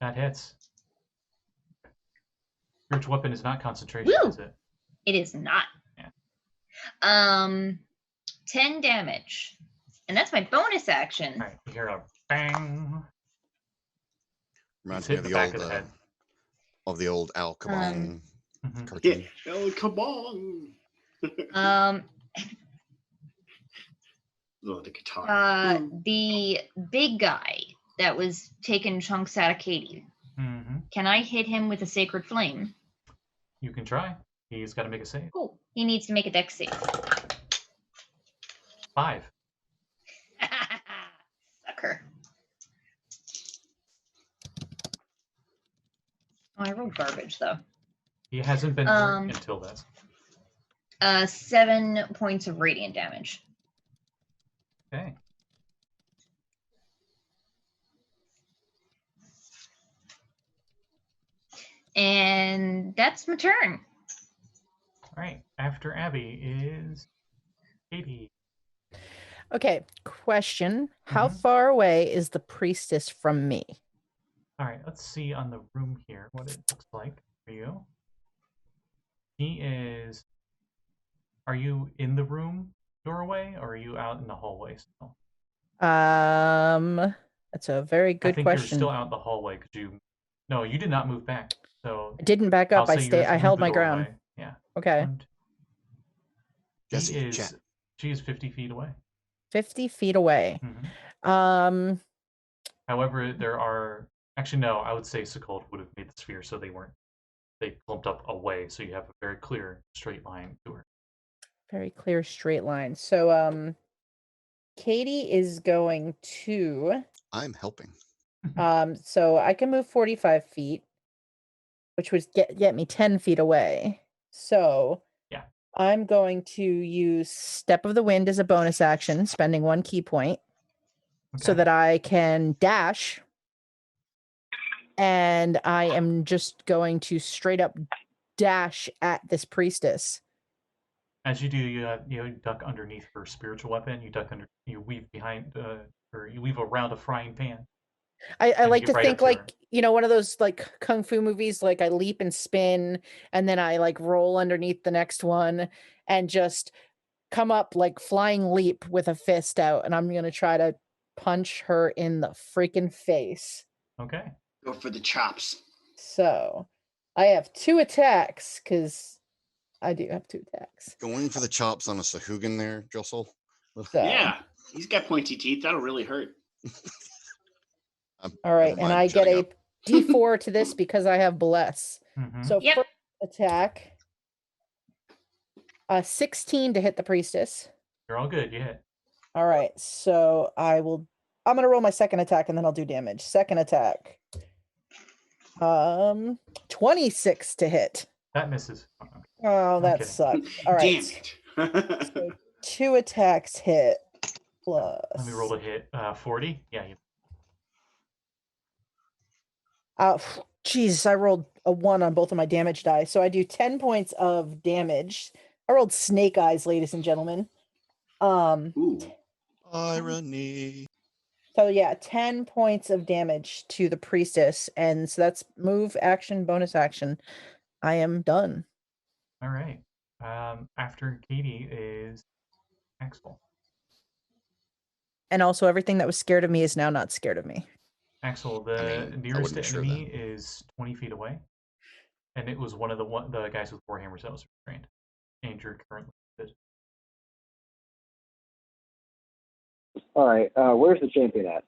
That hits. Spiritual weapon is not concentration, Woo! is it? It is not. Yeah. 10 damage. And that's my bonus action. All right. You hear a bang. Reminds Hit me of the the back old of the head. Al Capone Mhm. cartoon. Yeah. Oh, come on. Oh, the guitar. The big guy that was taking chunks out of Katie. Mm-hmm. Can I hit him with a sacred flame? You can try. He's got to make a save. Cool. He needs to make a dex save. 5. Sucker. Oh, I rolled garbage though. He hasn't been hurt until this. 7 points of radiant damage. Okay. And that's my turn. All right. After Abby is Katie. Okay, question. How far away is the priestess from me? All right. Let's see on the room here what it looks like for you. He is. Are you in the room doorway or are you out in the hallway still? That's a very good I think question. you're still out in the hallway because you. No, you did not move back. So I didn't back up. I'll say you're I through held the my ground. doorway. Yeah. Okay. And Jesse, chat. she is 50 feet away. 50 feet away. Mm-hmm. However, there are actually no. I would say Sekald would have made the sphere, so they clumped up away. So you have a very clear straight line to her. Very clear straight line. So Katie is going to. I'm helping. So I can move 45 feet, which would get me 10 feet away. So yeah, I'm going to use Step of the Wind as a bonus action, spending 1 key point, so that I can dash. And I am just going to straight up dash at this priestess. As you do, you duck underneath her spiritual weapon. You weave behind, or you weave around a frying pan. I like to right think to like her. One of those like kung fu movies, like I leap and spin and then I like roll underneath the next one and just come up like flying leap with a fist out, and I'm gonna try to punch her in the freaking face. Okay. Go for the chops. So I have 2 attacks because I do have 2 attacks. Going for the chops on a Sahuagin there, Josul. So. Yeah, he's got pointy teeth. That'll really hurt. All right, and I get a D4 to this because I have bless. So first attack, 16 to hit the priestess. You're all good. You hit. All right, so I will I'm gonna roll my second attack and then I'll do damage. Second attack. 26 to hit. That misses. Oh, I'm that kidding. sucks. All right. Damn it. So 2 attacks hit plus. Let me roll to hit. 40. Yeah. Jesus, I rolled a 1 on both of my damage die. So I do 10 points of damage. I rolled snake eyes, ladies and gentlemen. Ooh. Irony. So yeah, 10 points of damage to the priestess. And so that's move, action, bonus action. I am done. All right. After Katie is Axel. And also everything that was scared of me is now not scared of me. Axel, I the mean, I nearest wouldn't be sure enemy is 20 feet away. And it was one of the guys with warhammers that was restrained. And you're currently wounded. All right. Where's the champion at?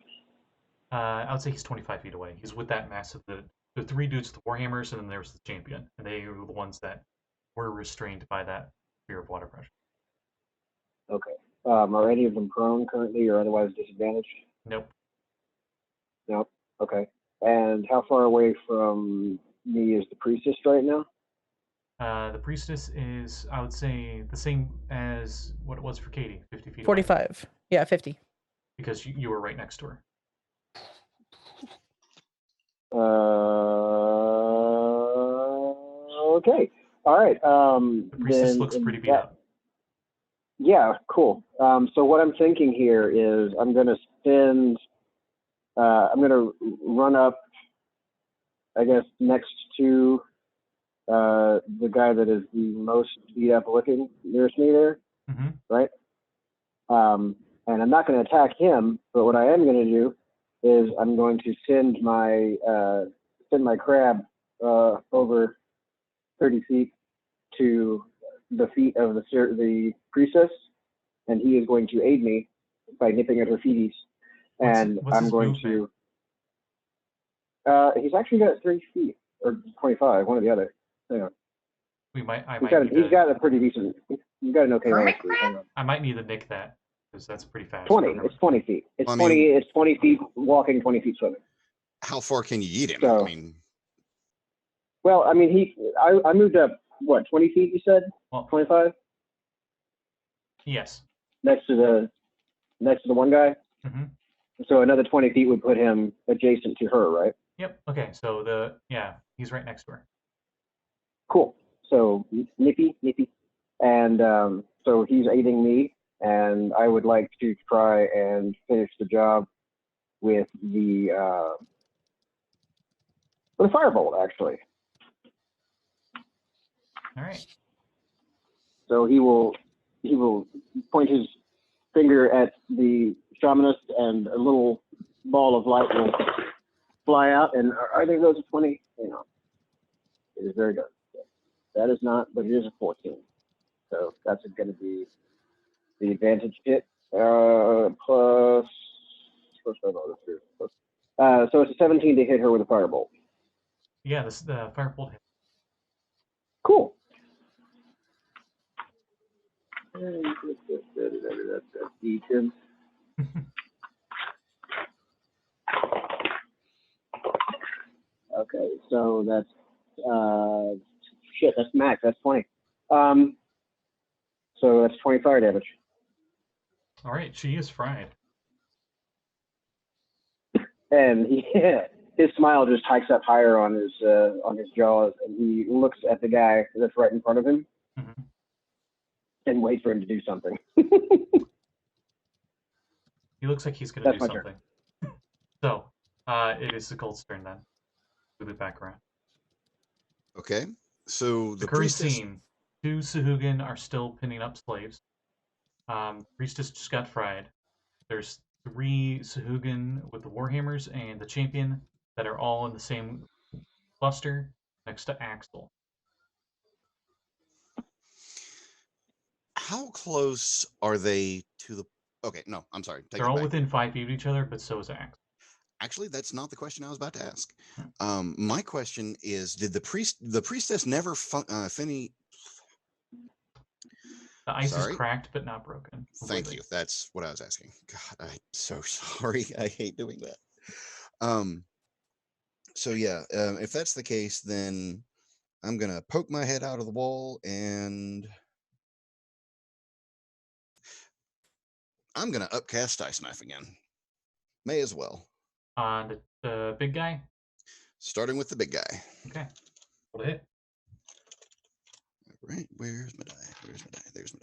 I would say he's 25 feet away. He's with that massive the 3 dudes with the warhammers, and then there's the champion, and they were the ones that were restrained by that fear of water pressure. Okay. Are any of them prone currently or otherwise disadvantaged? Nope. Nope. Okay. And how far away from me is the priestess right now? The priestess is, I would say, the same as what it was for Katie, 50 feet away. 45. Yeah, 50. Because you were right next to her. Okay. All right. The priestess looks pretty beat up. Yeah, cool. So what I'm thinking here is I'm going to spend, I'm going to run up, I guess, next to the guy that is the most beat up looking nearest me there, right? And I'm not going to attack him, but what I am going to do is I'm going to send my crab over 30 feet to the feet of the priestess, and he is going to aid me by nipping at her feeties. And what's I'm his going movement? to. He's actually got 30 feet or 25, one or the other. Hang on. He's got a pretty decent. He's got an okay Hermit range. Hang crab? on. I might need to nick that because that's pretty fast. 20. It's 20 feet. It's I 20. mean- It's 20 feet walking, 20 feet swimming. How far can you eat him? So- I mean, Well, I mean, I moved up what 20 feet? You said Well, 25 yes. next to the one guy. Mhm. So another 20 feet would put him adjacent to her, right? Yep. Okay. So he's right next to her. Cool. So nippy, and so he's aiding me, and I would like to try and finish the job with the firebolt, actually. All right. So he will point his finger at the shamanist, and a little ball of light will fly out. And I think those are 20. You know, it is very good. That is not, but it is a 14. So that's going to be the advantage hit plus. So it's a 17 to hit her with a firebolt. Yeah. The firebolt hit. Cool. D10. Okay, so that's that's max. That's 20. So that's 20 fire damage. All right. She is fried. And his smile just hikes up higher on his jaws, and he looks at the guy that's right in front of him and waits for him to do something. He looks like he's going to do That's my something. So, it is Sekald's turn then. With the background. okay. So The the current priestess. scene. 2 Sahuagin are still pinning up slaves. Priestess just got fried. There's 3 Sahuagin with the warhammers and the champion that are all in the same cluster next to Axel. How close are they to the? Okay, no, I'm sorry. Take They're it all back. within 5 feet of each other, but so is Axel. Actually, that's not the question I was about to ask. My question is: did the priestess never finish? The ice Sorry? is cracked but not broken. Thank completely. you. That's what I was asking. God, I'm so sorry. I hate doing that. So yeah, if that's the case, then I'm gonna poke my head out of the wall and I'm gonna upcast Ice Knife again. May as well. On the big guy? Starting with the big guy. Okay. Roll to hit. All right, where's my die? Where's my die? There's my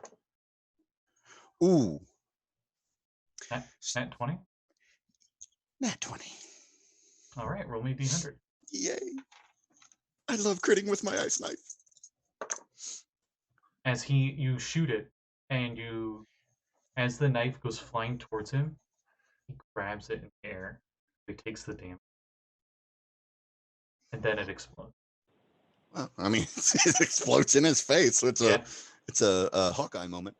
die. Ooh. Nat 20. Nat 20. All right, roll me D100. Yay. I love critting with my Ice Knife. As you shoot it, and as the knife goes flying towards him, he grabs it in the air. He takes the damage, and then it explodes. Well, I mean, it explodes in his face. So it's a Hawkeye moment.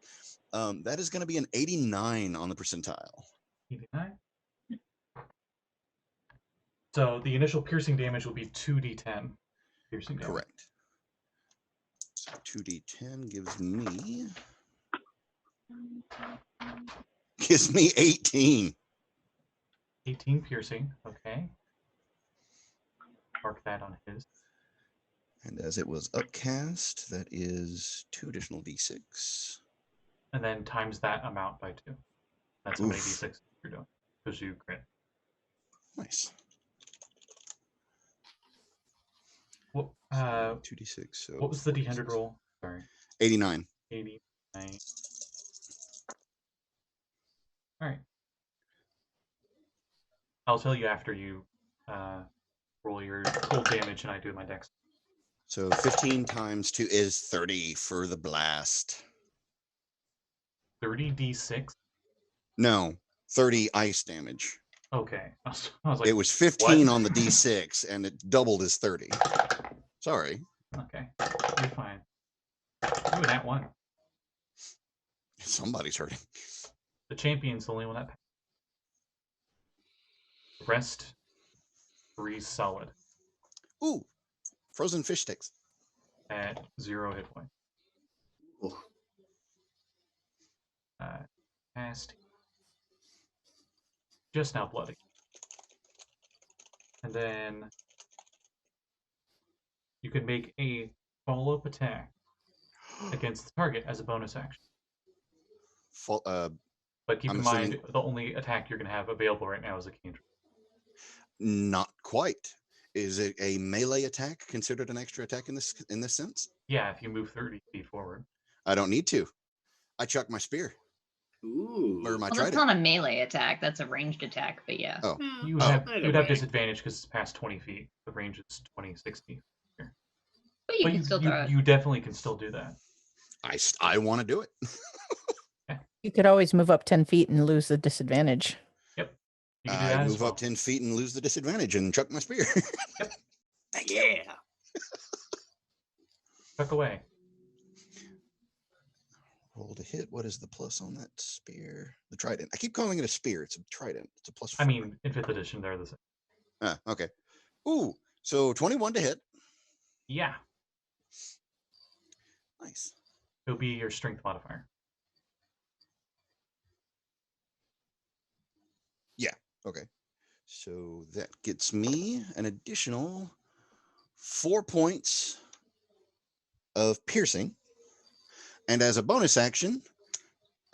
That is going to be an 89 on the percentile. 89. So the initial piercing damage will be 2d10. Piercing damage. Correct. So 2d10 gives me 18. 18 piercing. Okay. Mark that on his. And as it was upcast, that is 2 additional d6. And then times that amount by 2. That's how many Oof. d6 you're doing. Because you crit. Nice. What, 2d6. So what was the d100 roll? Sorry. 89. 89. All right. I'll tell you after you roll your full damage and I do my dex. So 15 times 2 is 30 for the blast. 30d6? No, 30 ice damage. Okay. I was like, It was 15 what? on the d6 and it doubled as 30. Sorry. Okay. You're fine. Ooh, that one. Somebody's hurting. The champion's the only one that passed. The rest, 3 solid Ooh, frozen fish sticks. at 0 hit point. Oh, Passed. Just now bloody. And then you can make a follow-up attack against the target as a bonus action. But keep I'm in assuming- mind, the only attack you're going to have available right now is a cantrip. Not quite. Is it a melee attack considered an extra attack in this sense? Yeah, if you move 30 feet forward. I don't need to. I chuck my spear ooh. or my Well, that's trident. not a melee attack. That's a ranged attack. But yeah. Oh, Well, You Oh. have either you would have way. disadvantage because it's past 20 feet. The range is 20, 60. But you But can still throw it. you definitely can still do that. I want to do it. You could always move up 10 feet and lose the disadvantage. Yep. You can do that I as move well. up 10 feet and lose the disadvantage and chuck my spear. Thank you. Yeah. Tuck away. Roll to hit. What is the plus on that spear? The trident. I keep calling it a spear. It's a trident. It's a plus 4. I mean, in 5th edition, they're the same. Okay. Ooh, so 21 to hit. Yeah. Nice. It'll be your strength modifier. Okay. So that gets me an additional 4 points of piercing. And as a bonus action,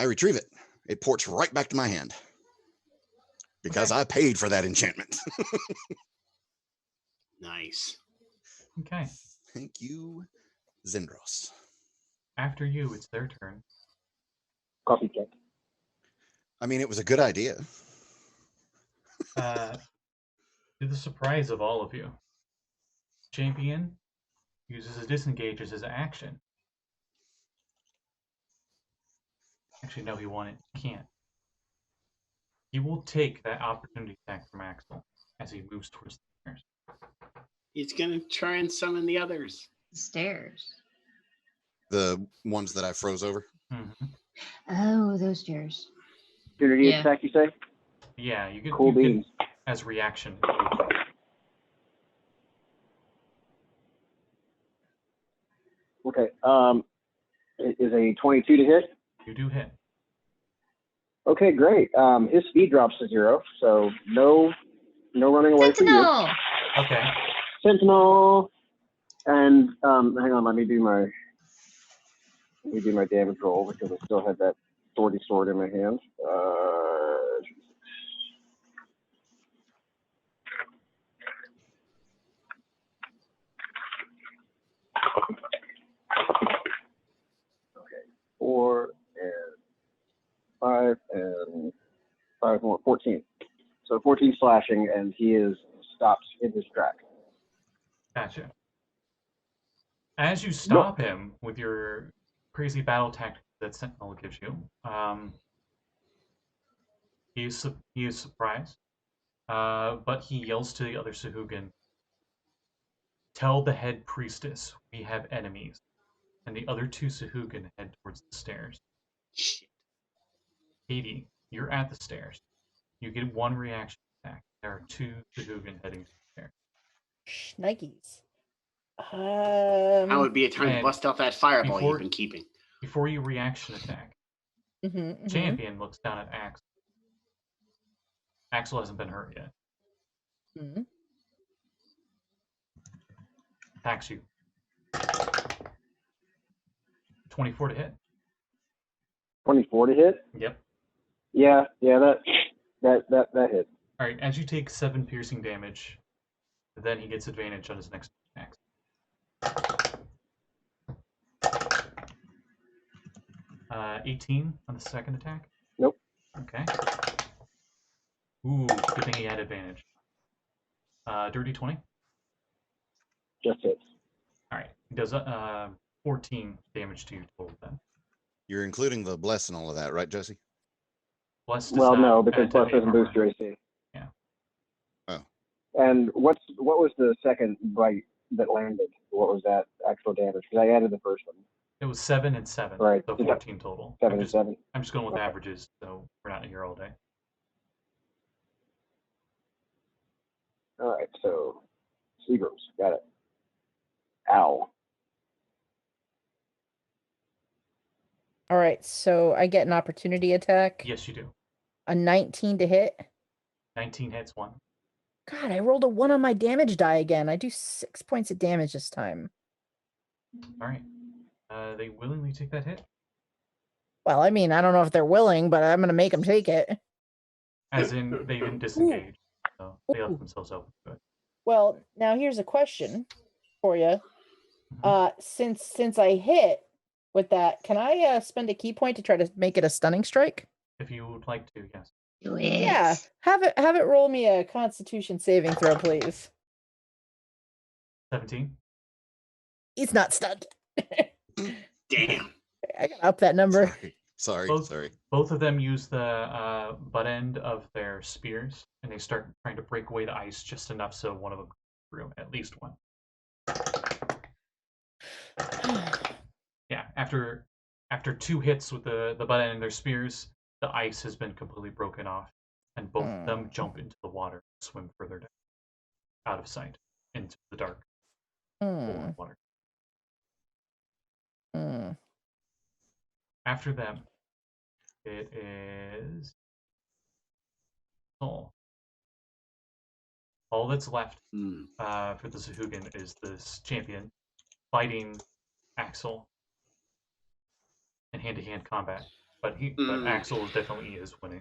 I retrieve it. It ports right back to my hand. Because I paid for that enchantment. Nice. Okay. Thank you, Zendros. After you, it's their turn. Coffee check. I mean, it was a good idea. To the surprise of all of you, Champion uses a disengage as his action. Actually, no, he can't. He will take that opportunity attack from Axel as he moves towards the stairs. He's gonna try and summon the others. Stairs. The ones that I froze over. Mm-hmm. Oh, those stairs. Opportunity Yeah. attack, you say? Yeah, you can, Cool you can beans. as reaction. Okay. is a 22 to hit. You do hit. Okay, great. His speed drops to 0, so no running away for you. Sentinel! Okay. Sentinel. And hang on, let me do my damage roll because I still have that swordy sword in my hand. Okay, 4 and 5 and 5 more, 14. So 14 slashing, and he is stopped in his track. Gotcha. As you stop him with your crazy battle tactic that Sentinel gives you, he is surprised, but he yells to the other Sahuagin, "Tell the head priestess we have enemies," and the other 2 Sahuagin head towards the stairs. Shit. Kade, you're at the stairs. You get 1 reaction attack. There are 2 Sahuagin heading to the stairs. Shnikes. That would be a time to And bust out that fireball before- you've been keeping. Before you reaction attack, Champion looks down at Axel. Axel hasn't been hurt yet. Attacks you. 24 to hit. 24 to hit? Yep. Yeah, that hit. All right. As you take 7 piercing damage, then he gets advantage on his next attack. Uh, 18 on the second attack. Nope. Okay. Ooh, good thing he had advantage. Dirty 20. Just hits. All right. He does 14 damage to you total then. You're including the bless and all of that, right, Jesse? Bless Well, does no, not because add to plus the doesn't armor. boost your AC. Yeah. Oh. And what was the second bite that landed? What was that actual damage? Because I added the first one. It was 7 and 7, Right. so 14 total. 7 and 7. I'm just going with Okay. averages, so we're not here all day. All right, so Seagrams, got it. Ow. All right, so I get an opportunity attack. Yes, you do. A 19 to hit. 19 hits 1. God, I rolled a 1 on my damage die again. I do 6 points of damage this time. All right. They willingly take that hit. Well, I mean, I don't know if they're willing, but I'm going to make them take it. As in, they didn't disengage. So they left themselves open to it. Well, now here's a question for you. Mhm. Since I hit with that, can I spend a key point to try to make it a stunning strike? If you would like to, yes. Do it. Yeah, have it roll me a Constitution saving throw, please. 17. He's not stunned. Damn. I gotta up that number. Sorry. Both of them use the butt end of their spears, and they start trying to break away the ice just enough so one of them goes through, at least one. Yeah, after 2 hits with the butt end of their spears, the ice has been completely broken off, and both of them jump into the water, swim further down, out of sight, into the dark pool of water. After them, it is Soul. All that's left for the Sahuagin is this champion fighting Axel in hand-to-hand combat. But Axel definitely is winning.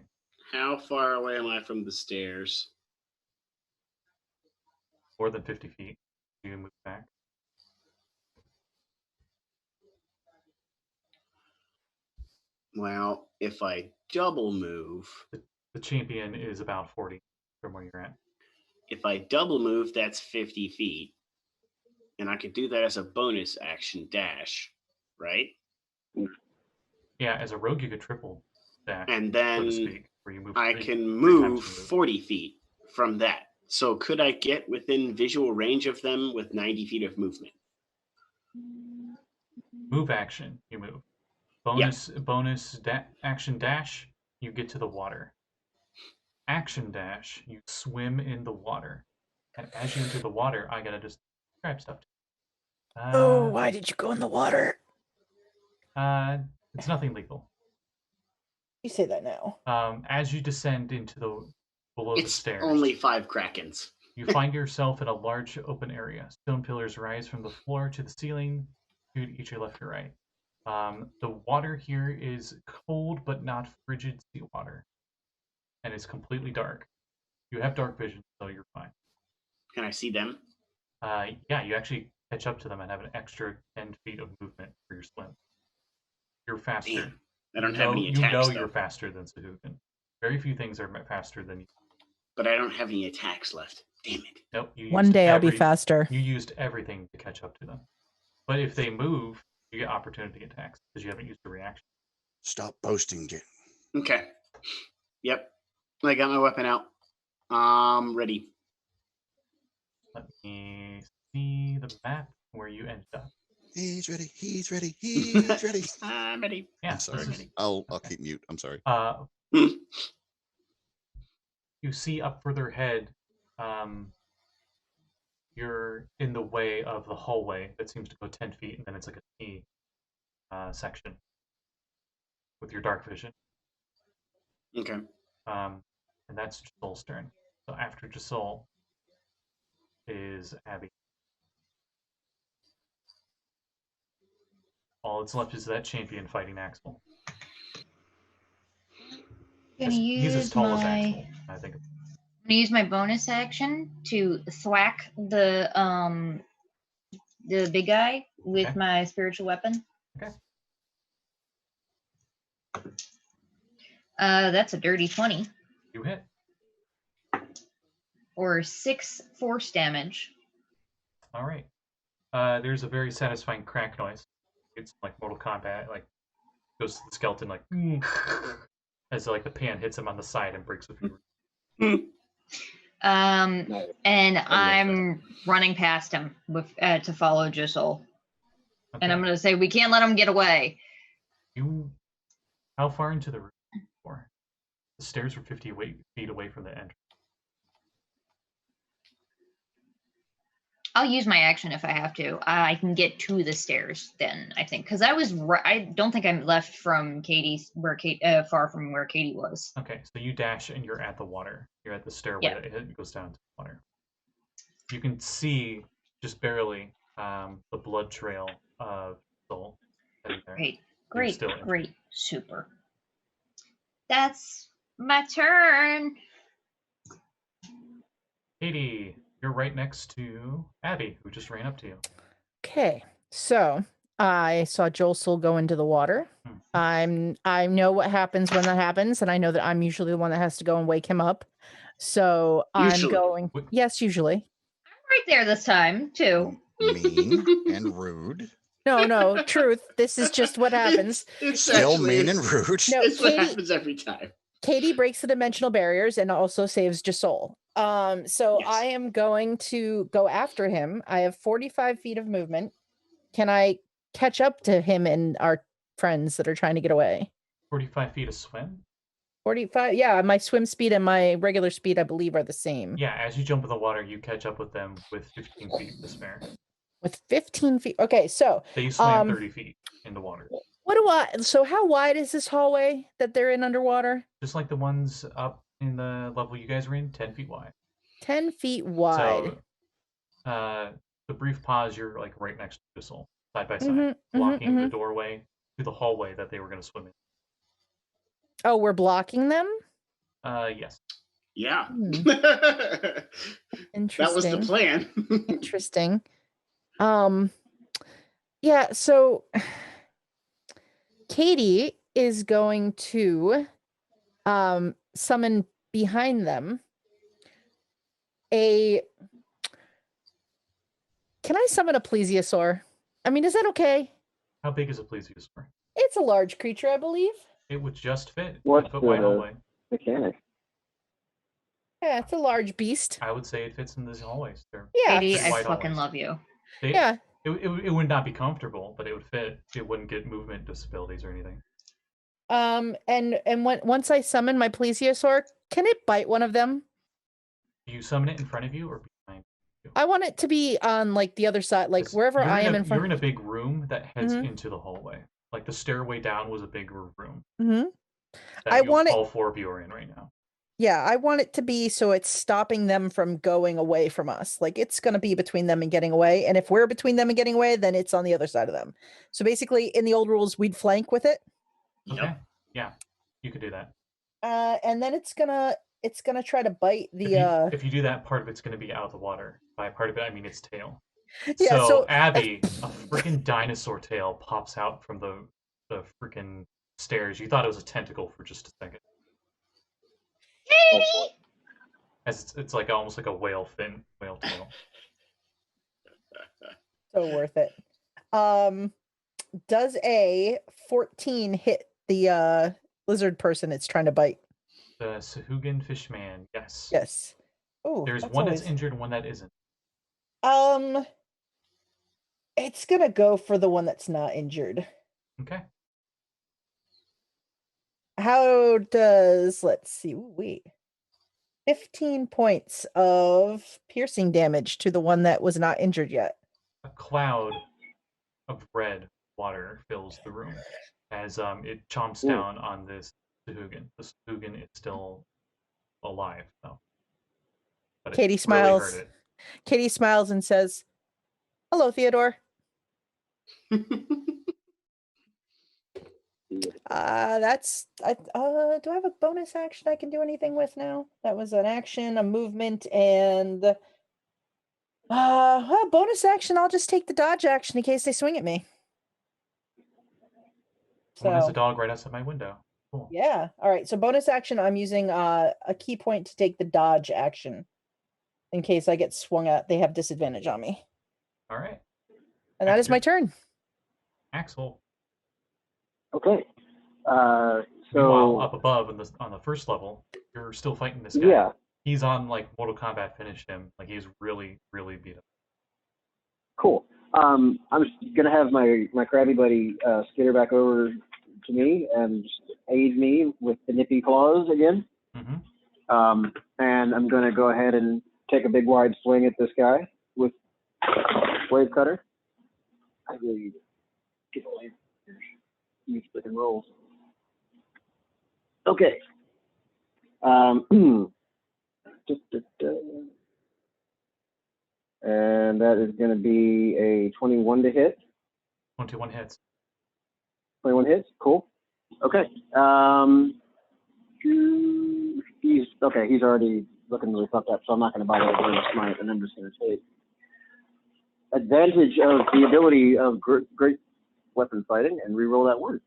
How far away am I from the stairs? More than 50 feet. You can move back. Well, if I double move, The champion is about 40 from where you're at. if I double move, that's 50 feet. And I could do that as a bonus action dash, right? Yeah, as a rogue, you could triple dash, And so to then speak, where you move I three can times move your move. 40 feet from that. So could I get within visual range of them with 90 feet of movement? Move action, you move. Bonus action dash, you get to the water. Action dash, you swim in the water. And as you enter the water, I gotta just describe stuff. Why did you go in the water? It's nothing legal. You say that now. As you descend into below the It's stairs, only 5 krakens. you find yourself in a large open area. Stone pillars rise from the floor to the ceiling, to each your left or right. The water here is cold but not frigid seawater, and it's completely dark. You have dark vision, so you're fine. Can I see them? Yeah, you actually catch up to them and have an extra 10 feet of movement for your swim. You're faster. Damn. I don't have any attacks. You know though. you're faster than Sahuagin. Very few things are faster than you. But I don't have any attacks left. Damn it. Nope. One day I'll be faster. You used everything to catch up to them. But if they move, you get opportunity attacks because you haven't used a reaction. Stop boasting, Jen. Okay. Yep. I got my weapon out. Ready. Let me see the map where you ended up. He's ready. He's ready. He's ready. I'm ready. Yeah. I'm sorry. This is, I'll keep mute. I'm sorry. You see up further ahead, you're in the way of the hallway that seems to go 10 feet, and then it's like a T section with your dark vision. Okay. And that's Josul's turn. So after Josul is Abby. All that's left is that champion fighting Axel. He's as tall as Axel, I think. I'm gonna use my bonus action to thwack the big guy with my spiritual weapon. Okay. That's a dirty 20. You hit. Or 6 force damage. All right. There's a very satisfying crack noise. It's like Mortal Kombat, like goes to the skeleton, like as like the pan hits him on the side and breaks a few. And I'm running past him with to follow Josul. Okay. And I'm gonna say we can't let him get away. How far into the room? For the stairs were 50 feet away from the entrance. I'll use my action if I have to. I can get to the stairs then, I think, because I don't think I'm left from Katie's far from where Katie was. Okay, so you dash and you're at the water. You're at the stairway that it goes down to the water. You can see just barely the blood trail of Soul. Great, super. That's my turn. Katie, you're right next to Abby, who just ran up to you. Okay, so I saw Josul go into the water. I know what happens when that happens, and I know that I'm usually the one that has to go and wake him up. So I'm going. Yes, usually. I'm right there this time too. Mean and rude. No, truth. This is just what happens. It's still mean and rude. No, it's what happens every time. Katie breaks the dimensional barriers and also saves Josul. So Yes. I am going to go after him. I have 45 feet of movement. Can I catch up to him and our friends that are trying to get away? 45 feet of swim? 45, yeah. My swim speed and my regular speed, I believe, are the same. Yeah, as you jump in the water, you catch up with them with 15 feet to spare. With 15 feet. Okay, so they swam 30 feet in the water. So how wide is this hallway that they're in underwater? Just like the ones up in the level you guys were in, 10 feet wide. 10 feet wide. So, the brief pause, you're like right next to Josul, side by side, blocking the doorway to the hallway that they were going to swim in. Oh, we're blocking them? Yes. Yeah. Interesting. That was the plan. Interesting. Yeah, so Katie is going to summon behind them can I summon a plesiosaur? I mean, is that okay? How big is a plesiosaur? It's a large creature, I believe. It would just fit. What's the hallway. Mechanic? Yeah, it's a large beast. I would say it fits in these hallways. Yeah. Katie, I fucking love you. Yeah. It would not be comfortable, but it would fit. It wouldn't get movement disabilities or anything. And once I summon my plesiosaur, can it bite one of them? Do you summon it in front of you or behind you? I want it to be on like the other side, like wherever I am in front. You're in a big room that heads into the hallway. Like the stairway down was a bigger room Mm-hmm. that want it. all 4 of you are in right now. Yeah, I want it to be so it's stopping them from going away from us. Like it's going to be between them and getting away. And if we're between them and getting away, then it's on the other side of them. So basically, in the old rules, we'd flank with it. Okay. Yep. Yeah, you could do that. And then it's gonna try to bite the. If you do that, part of it's gonna be out of the water. By part of it, I mean its tail. Yeah. So Abby, a freaking dinosaur tail pops out from the freaking stairs. You thought it was a tentacle for just a second. As it's like almost like a whale tail. So worth it. Does a 14 hit the lizard person it's trying to bite? The Sahuagin fishman, yes. Yes. Oh, There's one that's injured and one that isn't. It's gonna go for the one that's not injured. Okay. How does, let's see, wait. 15 points of piercing damage to the one that was not injured yet. A cloud of red water fills the room as it chomps down on this Sahuagin. The Sahuagin is still alive, though. But Katie it really smiles. hurt it. Katie smiles and says, "Hello, Theodore." That's do I have a bonus action I can do anything with now? That was an action, a movement, and bonus action, I'll just take the dodge action in case they swing at me. One has a dog right outside my window. Cool. Yeah. All right. So bonus action, I'm using a key point to take the dodge action in case I get swung at. They have disadvantage on me. All right. And that is my turn. Axel. Okay. Meanwhile, up above on the first level, you're still fighting this guy. Yeah. He's on like Mortal Kombat finished him. Like he's really, really beat up. Cool. I'm just gonna have my crabby buddy skitter back over to me and just aid me with the nippy claws again. Mm-hmm. And I'm gonna go ahead and take a big wide swing at this guy with wave cutter. I really get away. Use freaking rolls. Okay. And that is going to be a 21 to hit. 21 hits. 21 hits. Cool. Okay. He's already looking really fucked up, so I'm not going to bother with a smite, and I'm just going to take advantage of the ability of great weapon fighting and reroll that one.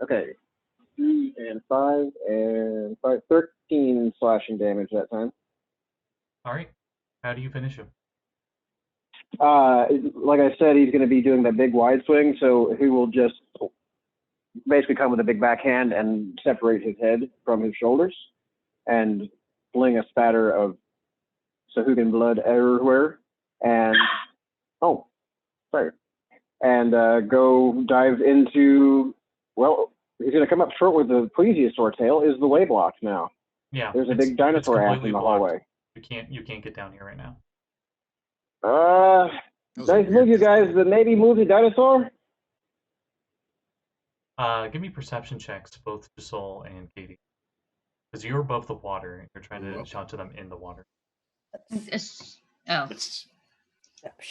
Okay. 3 and 5 and 5, 13 slashing damage that time. All right. How do you finish him? Like I said, he's going to be doing that big wide swing, so he will just basically come with a big backhand and separate his head from his shoulders and fling a spatter of Sahuagin blood everywhere and go dive into, well, he's going to come up short with the plesiosaur tail. Is the way blocked now? Yeah. There's a big dinosaur ass in the hallway. You can't get down here right now. Nice move, you guys, but maybe move the dinosaur? Give me perception checks, both Josul and Katie. Because you're above the water and you're trying to shout to them in the water.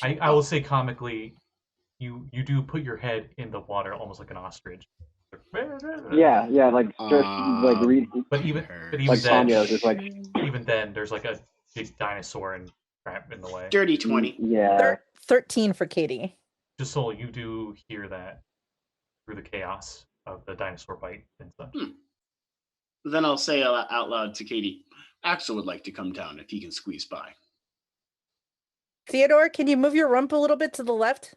I will say comically, you do put your head in the water almost like an ostrich. Yeah, like but even like then, just like even then, there's like a big dinosaur and crap in the way. Dirty 20. Yeah. 13 for Katie. Josul, you do hear that through the chaos of the dinosaur bite and such. Then I'll say out loud to Katie, Axel would like to come down if he can squeeze by. Theodore, can you move your rump a little bit to the left?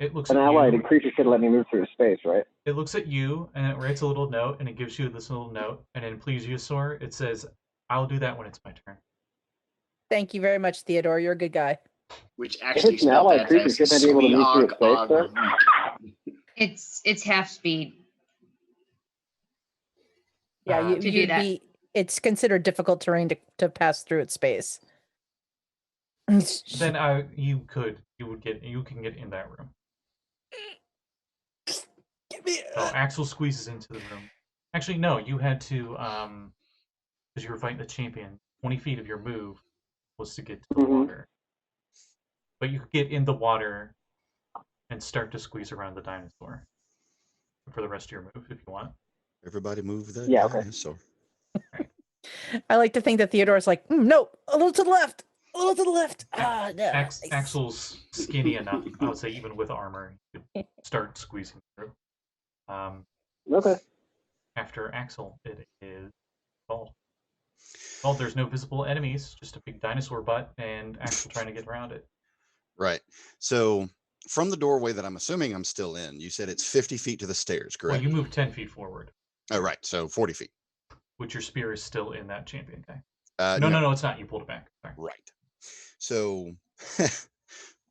It looks an at allied you. creature should let me move through space, right? It looks at you and it writes a little note and it gives you this little note and in Plesiosaur it says, "I'll do that when it's my turn." Thank you very much, Theodore. You're a good guy. Which actually It's an allied creature. Shouldn't I be able to move through space, sir? It's half speed. Yeah, to do that. It's considered difficult terrain to pass through its space. Then you can get in that room. So Axel squeezes into the room. Actually, no, you had to, because you were fighting the champion, 20 feet of your move was to get to the water. But you could get in the water and start to squeeze around the dinosaur for the rest of your move if you want. Everybody move the okay. dinosaur. I like to think that Theodore's like, no, a little to the left, a little to the left. No. Axel's skinny enough, I would say, even with armor, you could start squeezing through. Okay. After Axel, it is Bald. Well, there's no visible enemies, just a big dinosaur butt, and Axel trying to get around it. Right. So from the doorway that I'm assuming I'm still in, you said it's 50 feet to the stairs, correct? Well, you moved 10 feet forward. Oh, right. So 40 feet. Which your spear is still in that champion guy. No, no, it's not. You pulled it back. Sorry. Right. So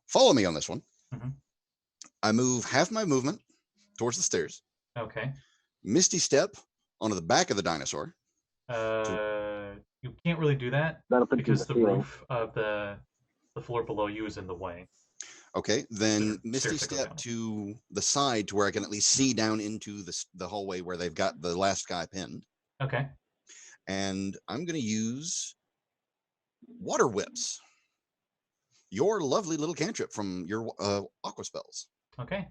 follow me on this one. Mm-hmm. I move half my movement towards the stairs. Okay. Misty step onto the back of the dinosaur. You can't really do that because the roof of the floor below you is in the way. Okay, then Misty step to the side to where I can at least see down into the hallway where they've got the last guy pinned. Okay. And I'm going to use water whips. Your lovely little cantrip from your aqua spells. Okay.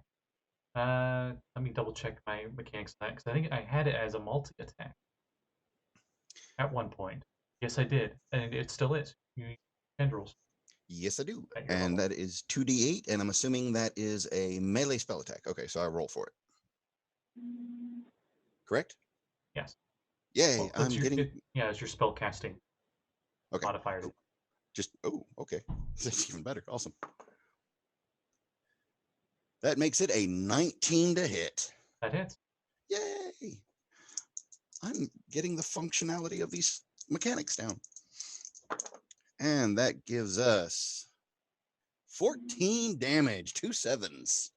Let me double check my mechanics on that because I think I had it as a multi attack at one point. Yes, I did, and it still is. You use tendrils. Yes, I do. And that is 2d8, and I'm assuming that is a melee spell attack. Okay, so I roll for it. Correct? Yes. Yay, well, it's your spell casting modifier. Okay. That's even better. Awesome. That makes it a 19 to hit. That hits. Yay! I'm getting the functionality of these mechanics down. And that gives us 14 damage, 2 7s.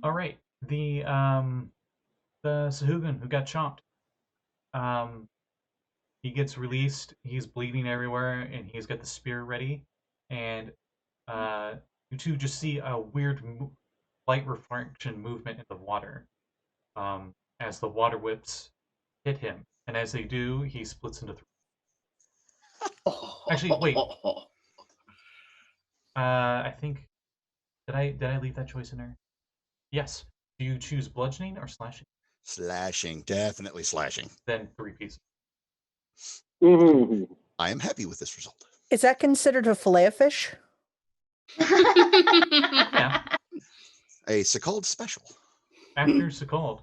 All right. The Sahuagin who got chomped. He gets released. He's bleeding everywhere, and he's got the spear ready. And you two just see a weird light refraction movement in the water as the water whips hit him. And as they do, he splits into three. Actually, wait. I think did I leave that choice in there? Yes. Do you choose bludgeoning or slashing? Slashing, definitely slashing. Then 3 pieces. I am happy with this result. Is that considered a fillet of fish? Yeah. A Sekald special. After Sekald.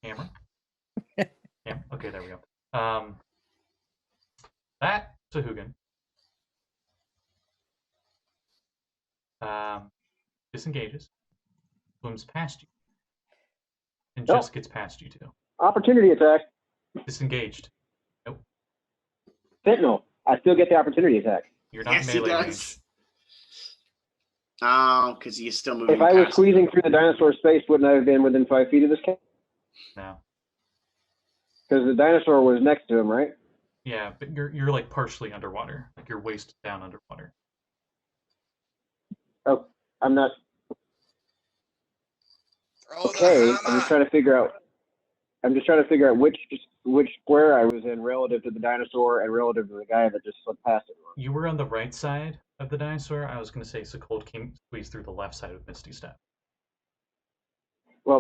Camera? Yeah. Okay, there we go. That Sahuagin disengages, swims past you, and just gets past you too. Opportunity attack. Disengaged. Nope. Sentinel. I still get the opportunity attack. You're not melee range. Oh, because he's still moving. If I was squeezing through the dinosaur space, wouldn't I have been within 5 feet of this cat? No. Because the dinosaur was next to him, right? Yeah, but you're like partially underwater, like you're waist down underwater. Oh, I'm not. Okay, I'm just trying to figure out. Which square I was in relative to the dinosaur and relative to the guy that just slipped past it. You were on the right side of the dinosaur. I was going to say Sekald came squeezed through the left side of Misty Step. Well,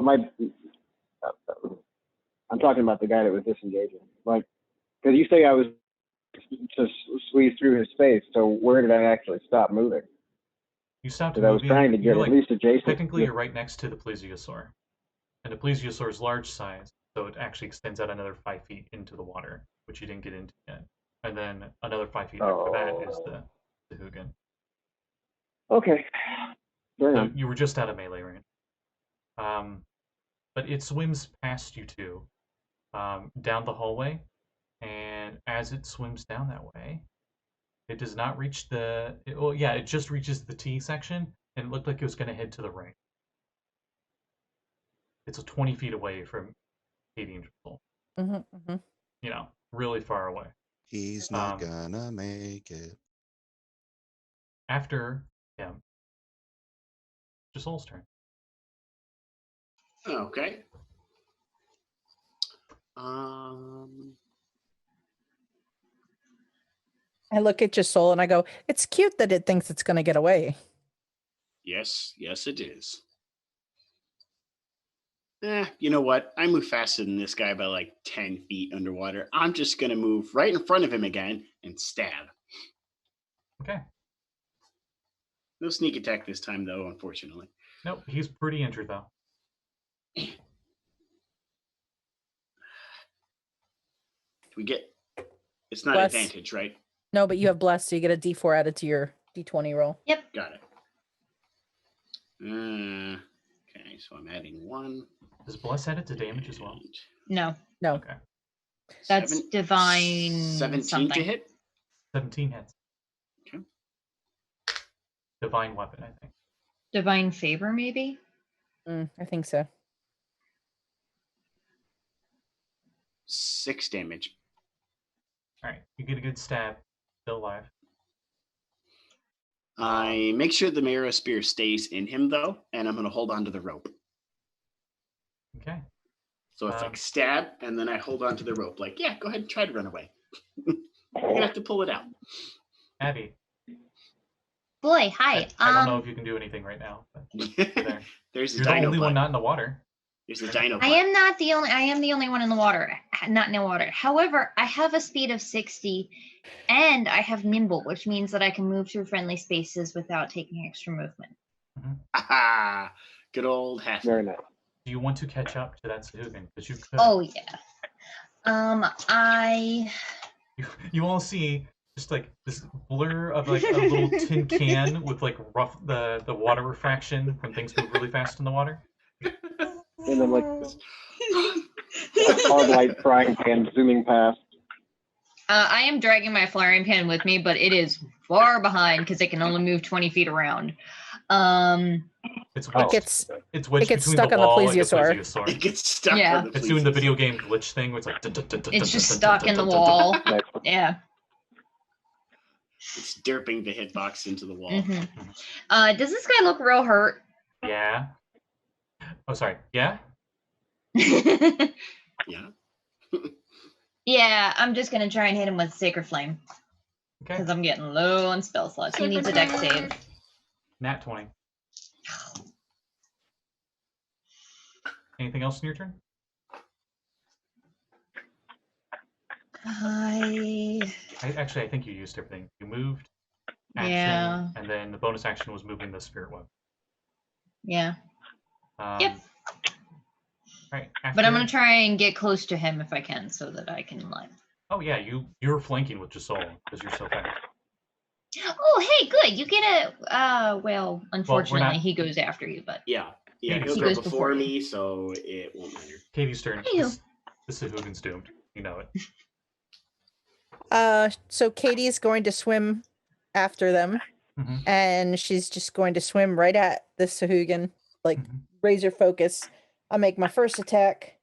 I'm talking about the guy that was disengaging. Like, because you say I was to squeeze through his space, so where did I actually stop moving? You stopped moving. I was trying to get at least adjacent. Technically, you're right next to the plesiosaur. And the plesiosaur is large size, so it actually extends out another 5 feet into the water, which you didn't get into yet. And then another 5 feet after that is the Sahuagin. Okay. So you were just out of melee range. But it swims past you two down the hallway, and as it swims down that way, it does not reach it just reaches the T section, and it looked like it was going to head to the right. It's 20 feet away from Kade and Josul. You know, really far away. He's not gonna make it. After him, Josul's turn. Okay. I look at Josul and I go, it's cute that it thinks it's going to get away. Yes, it is. You know what? I move faster than this guy by like 10 feet underwater. I'm just going to move right in front of him again and stab. Okay. No sneak attack this time, though, unfortunately. Nope, he's pretty injured, though. We get... It's not Bless. advantage, right? No, but you have blessed, so you get a D4 added to your D20 roll. Yep. Got it. Okay, so I'm adding 1. Does bless add it to damage as well? No. No. Okay. That's divine 17 something. to hit? 17 hits. Okay. Divine weapon, I think. Divine favor, maybe? I think so. 6 damage. All right, you get a good stab. Still alive. I make sure the Marrow Spear stays in him, though, and I'm going to hold on to the rope. Okay. So it's like stab, and then I hold on to the rope. Like, yeah, go ahead and try to run away. You're going to have to pull it out. Abby. Boy, hi. I don't know if you can do anything right now. But there. There's a You're the dino only butt. one not in the water. There's a dino I butt. am the only one in the water, not in the water. However, I have a speed of 60 and I have nimble, which means that I can move through friendly spaces without taking extra movement. Aha! Good old half. Very nice. Do you want to catch up to that Sahuagin? Because you could. Oh yeah. You all see just like this blur of like a little tin can with like the water refraction when things move really fast in the water. And then like hard light frying pan zooming past. I am dragging my frying pan with me, but it is far behind because it can only move 20 feet around. It's It wedged, gets it's wedged gets between stuck the on the wall and the plesiosaur. plesiosaur. It gets stuck. Yeah. on the It's doing the plesiosaur. video game glitch thing where it's like. It's just stuck in the wall. Yeah. It's derping the hitbox into the wall. Mm-hmm. Does this guy look real hurt? Yeah. Oh, sorry. Yeah. Yeah. Yeah, I'm just gonna try and hit him with Sacred Flame Okay. because I'm getting low on spell slots. He needs a dex save. Nat 20. Anything else in your turn? I I think you used everything. You moved, action, Yeah. and then the bonus action was moving the spirit web. Yeah. Right. Yep. But I'm gonna try and get close to him if I can, so that I can like. Oh yeah, you're flanking with Josul because you're so fast. Oh, hey, good. You get a. Well, unfortunately, not- he goes after you, but. Yeah. He He'll goes go before before you. me, so it won't matter. Katie's turn. Hey, you. The Sahuagin's doomed. You know it. So Katie's going to swim after them, Mhm. and she's just going to swim right at the Sahuagin, like Mhm. razor focus. I'll make my first attack.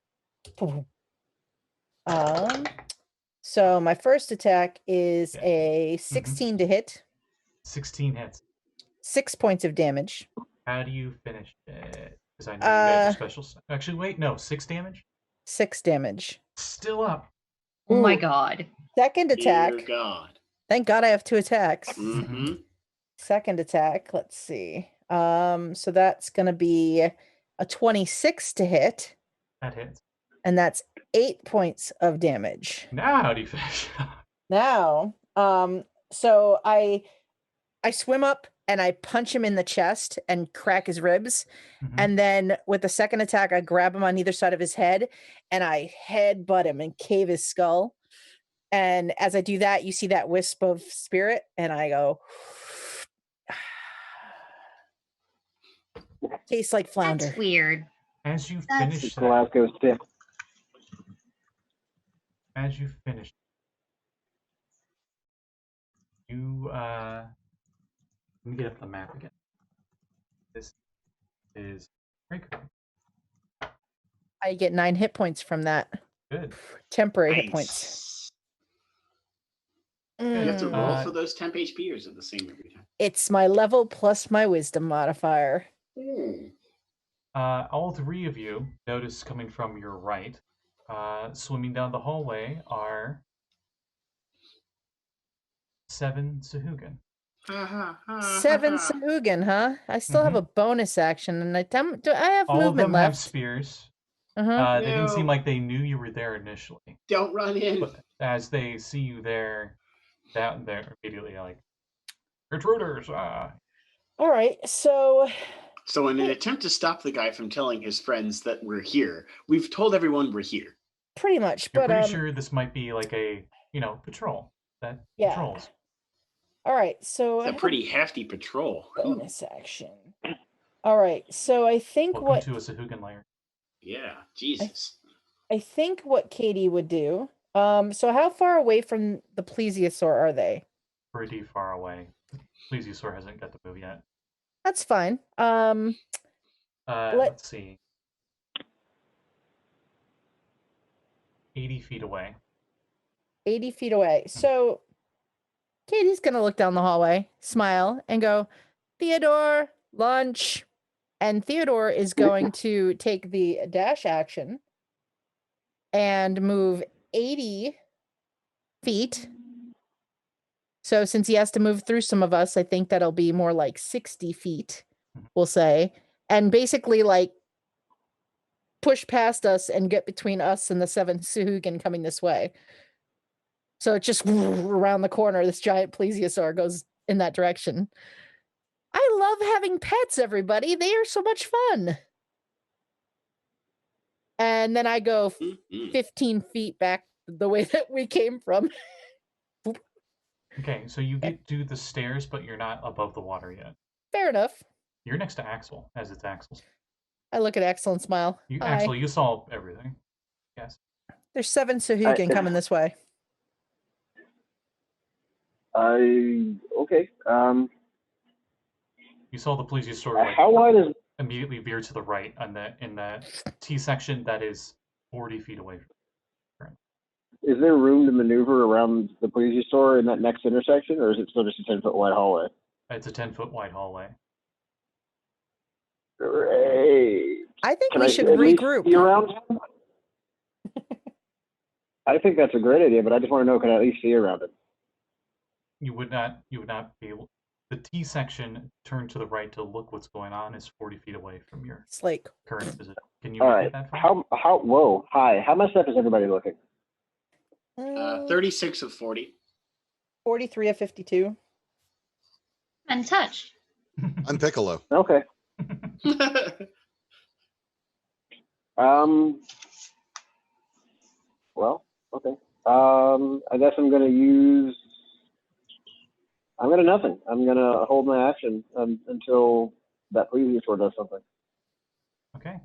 So my first attack is Yeah. a 16 to hit, 16 hits. 6 points of damage. How do you finish it? Because I know you guys are special. Actually, wait, no, 6 damage. 6 damage. Still up. Oh my Ooh. god. Second attack. Dear God. Thank God I have 2 attacks. Mm-hmm. Second attack, let's see. So that's gonna be a 26 to hit, That hits. and that's 8 points of damage. Now how do you finish? Now, so I swim up and I punch him in the chest and crack his ribs. Mhm. And then with the second attack, I grab him on either side of his head and I headbutt him and cave his skull. And as I do that, you see that wisp of spirit, and I go, tastes like flounder. That's weird. As you That's- finish that, Glasgow stiff. you let me get up the map again. This is Breaker. I get 9 hit points from that. Good. Temporary hit points. You have to roll Mm. for those temp HP, or is it the same every time? It's my level plus my wisdom modifier. All three of you notice coming from your right, swimming down the hallway are 7 Sahuagin. 7 Sahuagin, huh? I still have a bonus action, and do I have All of movement them left? have spears. Uh-huh. They didn't seem No. like they knew you were there initially. Don't run in. But as they see you there, they're immediately like, intruders! All right, so So in an attempt to stop the guy from telling his friends that we're here, we've told everyone we're here. pretty much, You're but pretty sure this might be like a, patrol that yeah. patrols. All right, so I It's a have pretty hefty patrol. bonus action. All right, so I think Welcome to a Sahuagin lair. Yeah, Jesus. I think what Kade would do. So how far away from the plesiosaur are they? Pretty far away. Plesiosaur hasn't got the move yet. That's fine. Let's see. 80 feet away. 80 feet away. So Katie's gonna look down the hallway, smile, and go, Theodore, lunch. And Theodore is going to take the dash action and move 80 feet. So since he has to move through some of us, I think that'll be more like 60 feet, we'll say. And basically like push past us and get between us and the 7 Sahuagin coming this way. So it's just around the corner, this giant plesiosaur goes in that direction. I love having pets, everybody. They are so much fun. And then I go 15 feet back the way that we came from. Okay, so you get to the stairs, but you're not above the water yet. Fair enough. You're next to Axel, as it's Axel's. I look at Axel and smile. Axel, you saw everything. Yes. There's 7 Sahuagin coming this way. Okay. You saw the plesiosaur How wide is? immediately veer to the right in the T section that is 40 feet away from. Is there room to maneuver around the plesiosaur in that next intersection, or is it still just a 10-foot wide hallway? It's a 10-foot wide hallway. Great. I think we should regroup. See around him? I think that's a great idea, but I just want to know, can I at least see around it? You would not be able. The T section turned to the right to look what's going on is 40 feet away from your current position. Can you All right. that for Whoa, hi. How messed up is everybody looking? 36 of 40. 43 of 52. Untouched. I'm Piccolo. Okay. Well, okay. I guess I'm gonna nothing. I'm gonna hold my action until that plesiosaur does something. Okay.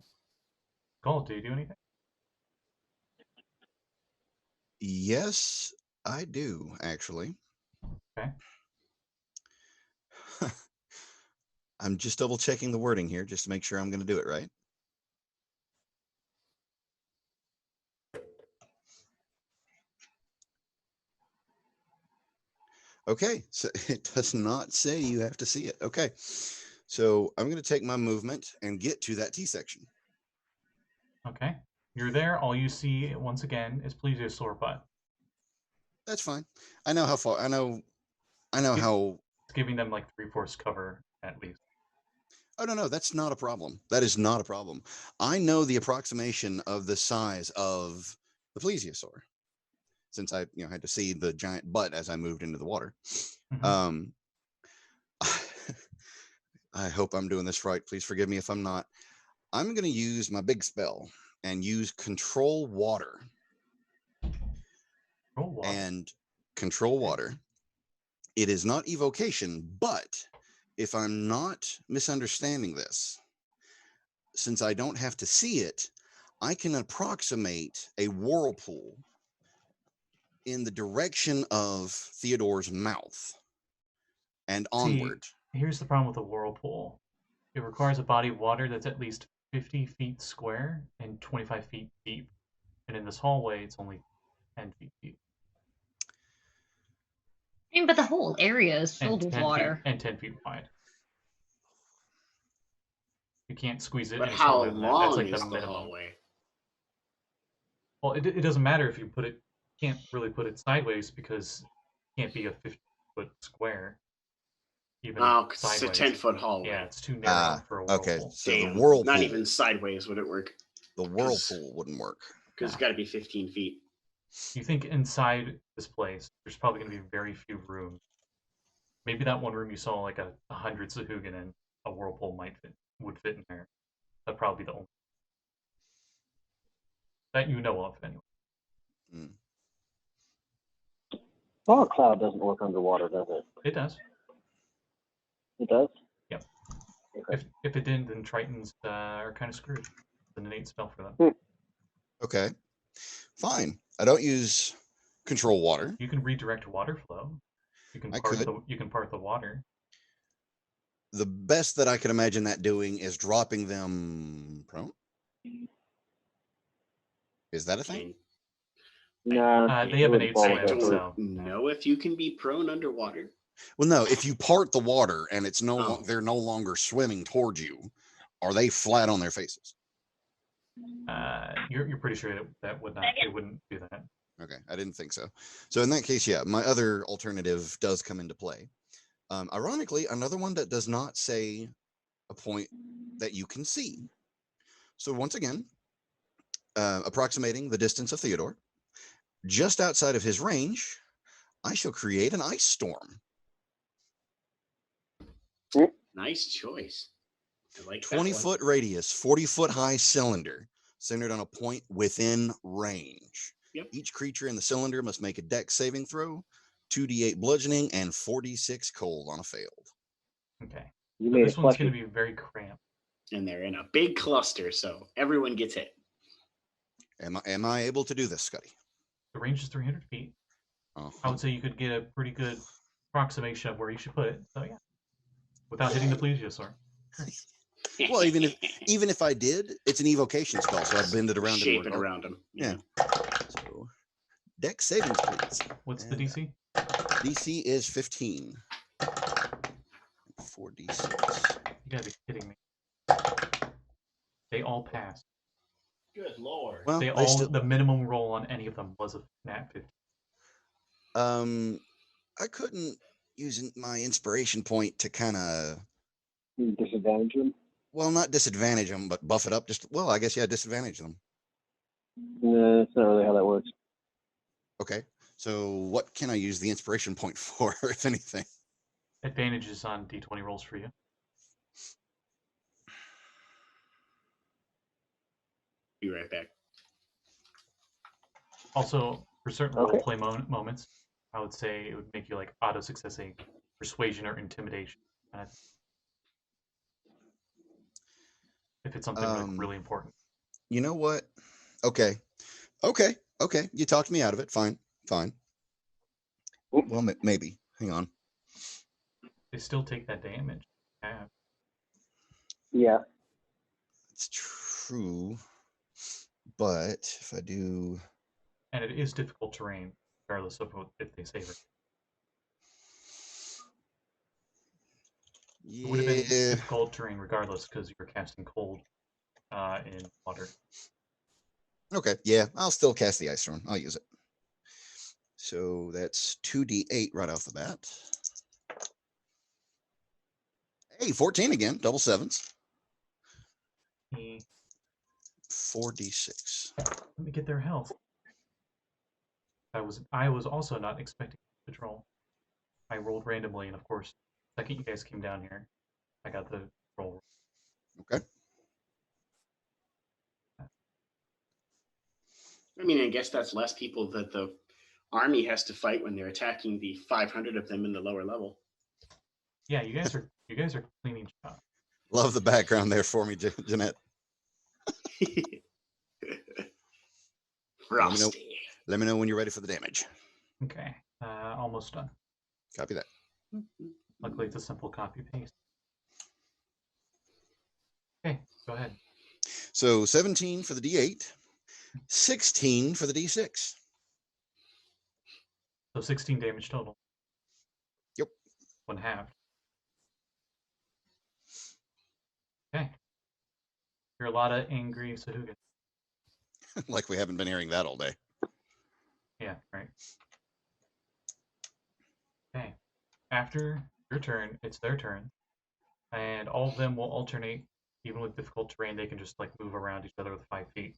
Gold, do you do anything? Yes, I do, actually. Okay. I'm just double checking the wording here just to make sure I'm going to do it right. Okay, so it does not say you have to see it. Okay, so I'm going to take my movement and get to that T section. Okay. You're there. All you see, once again, is plesiosaur butt. That's fine. I know how far. I know how. It's giving them like 3/4 cover at least. Oh, no, that's not a problem. That is not a problem. I know the approximation of the size of the plesiosaur, since I had to see the giant butt as I moved into the water. Mm-hmm. I hope I'm doing this right. Please forgive me if I'm not. I'm going to use my big spell and use Control Water. And Control Water. It is not evocation, but if I'm not misunderstanding this, since I don't have to see it, I can approximate a whirlpool in the direction of Theodore's mouth and onward. Here's the problem with a whirlpool. It requires a body of water that's at least 50 feet square and 25 feet deep. And in this hallway, it's only 10 feet deep. I mean, but the whole area is filled with water. And 10 feet wide. You can't squeeze it But any how smaller than that. That's long like is the the minimum. hallway? Well, it doesn't matter if you put it. Can't really put it sideways because it can't be a 50-foot square. Even Oh, 'cause it's a sideways. 10-foot hallway. Yeah, it's too narrow for a whirlpool. Okay, so Damn, the whirlpool. not even sideways would it work. The whirlpool wouldn't work. Because it's got to be 15 feet. You think inside this place, there's probably going to be very few rooms. Maybe that one room you saw like 100 Sahuagin in, a whirlpool would fit in there. That'd probably be the only that you know of, anyway. Mm. Fog cloud doesn't work underwater, does it? It does. It does? Yep. Okay. If it didn't, then Tritons are kind of screwed. It's an innate spell for them. Okay, fine. I don't use control water. You can redirect water flow. You can part the water. The best that I can imagine that doing is dropping them prone. Is that a thing? Nah, they have an it 8 would I swim, fall don't over. so know if you can be prone underwater. Well, no. If you part the water and it's Oh. they're no longer swimming towards you, are they flat on their faces? you're pretty sure that would not. It wouldn't do that. Okay, I didn't think so. So in that case, yeah, my other alternative does come into play. Ironically, another one that does not say a point that you can see. So once again, approximating the distance of Theodore, just outside of his range, I shall create an ice storm. Nice choice. I like 20-foot radius, 40-foot high cylinder, centered on a point within range. Yep. Each creature in the cylinder must make a dex saving throw, 2d8 bludgeoning, and 4d6 cold on a failed. Okay. You So made this it one's fluffy. going to be very cramped. And they're in a big cluster, so everyone gets hit. Am I able to do this, Scotty? The range is 300 feet. I would say you could get a pretty good approximation of where you should put it. So yeah, without hitting the plesiosaur. Well, even if I did, it's an evocation spell, so I'd bend it around. Shape it around them. Yeah. So, dex savings, please. What's the DC? DC is 15. 4d6. You gotta be kidding me. They all passed. Good lord. Well, the minimum roll on any of them was a nat 50. I couldn't use my inspiration point to kind of Disadvantage them? well, not disadvantage them, but buff it up. I guess disadvantage them. No, that's not really how that works. Okay, so what can I use the inspiration point for, if anything? Advantages on D20 rolls for you. Be right back. Also, for certain Okay. roleplay moments, I would say it would make you like auto successing persuasion or intimidation. If it's something like really important. You know what? Okay. You talked me out of it. Fine. Well, maybe. Hang on. They still take that damage. Yeah. It's true. But if I do... And it is difficult terrain, regardless of if they save it. Yeah. It would have been difficult terrain regardless because you were casting cold in water. Okay, yeah, I'll still cast the ice storm. I'll use it. So that's 2d8 right off the bat. Hey, 14 again, double sevens. 4d6. Let me get their health. I was also not expecting to roll. I rolled randomly, and of course, the second you guys came down here, I got the roll. Okay. I mean, I guess that's less people that the army has to fight when they're attacking the 500 of them in the lower level. Yeah, you guys are cleaning shop. Love the background there for me, Jeanette. Frosty. Let me know when you're ready for the damage. Okay, almost done. Copy that. Luckily, it's a simple copy paste. Okay, go ahead. So 17 for the d8, 16 for the d6. So 16 damage total. Yep. 1/2. Okay. Hear a lot of angry Sahuagin. Like we haven't been hearing that all day. Yeah, right. Okay. After your turn, it's their turn. And all of them will alternate. Even with difficult terrain, they can just like move around each other with 5 feet.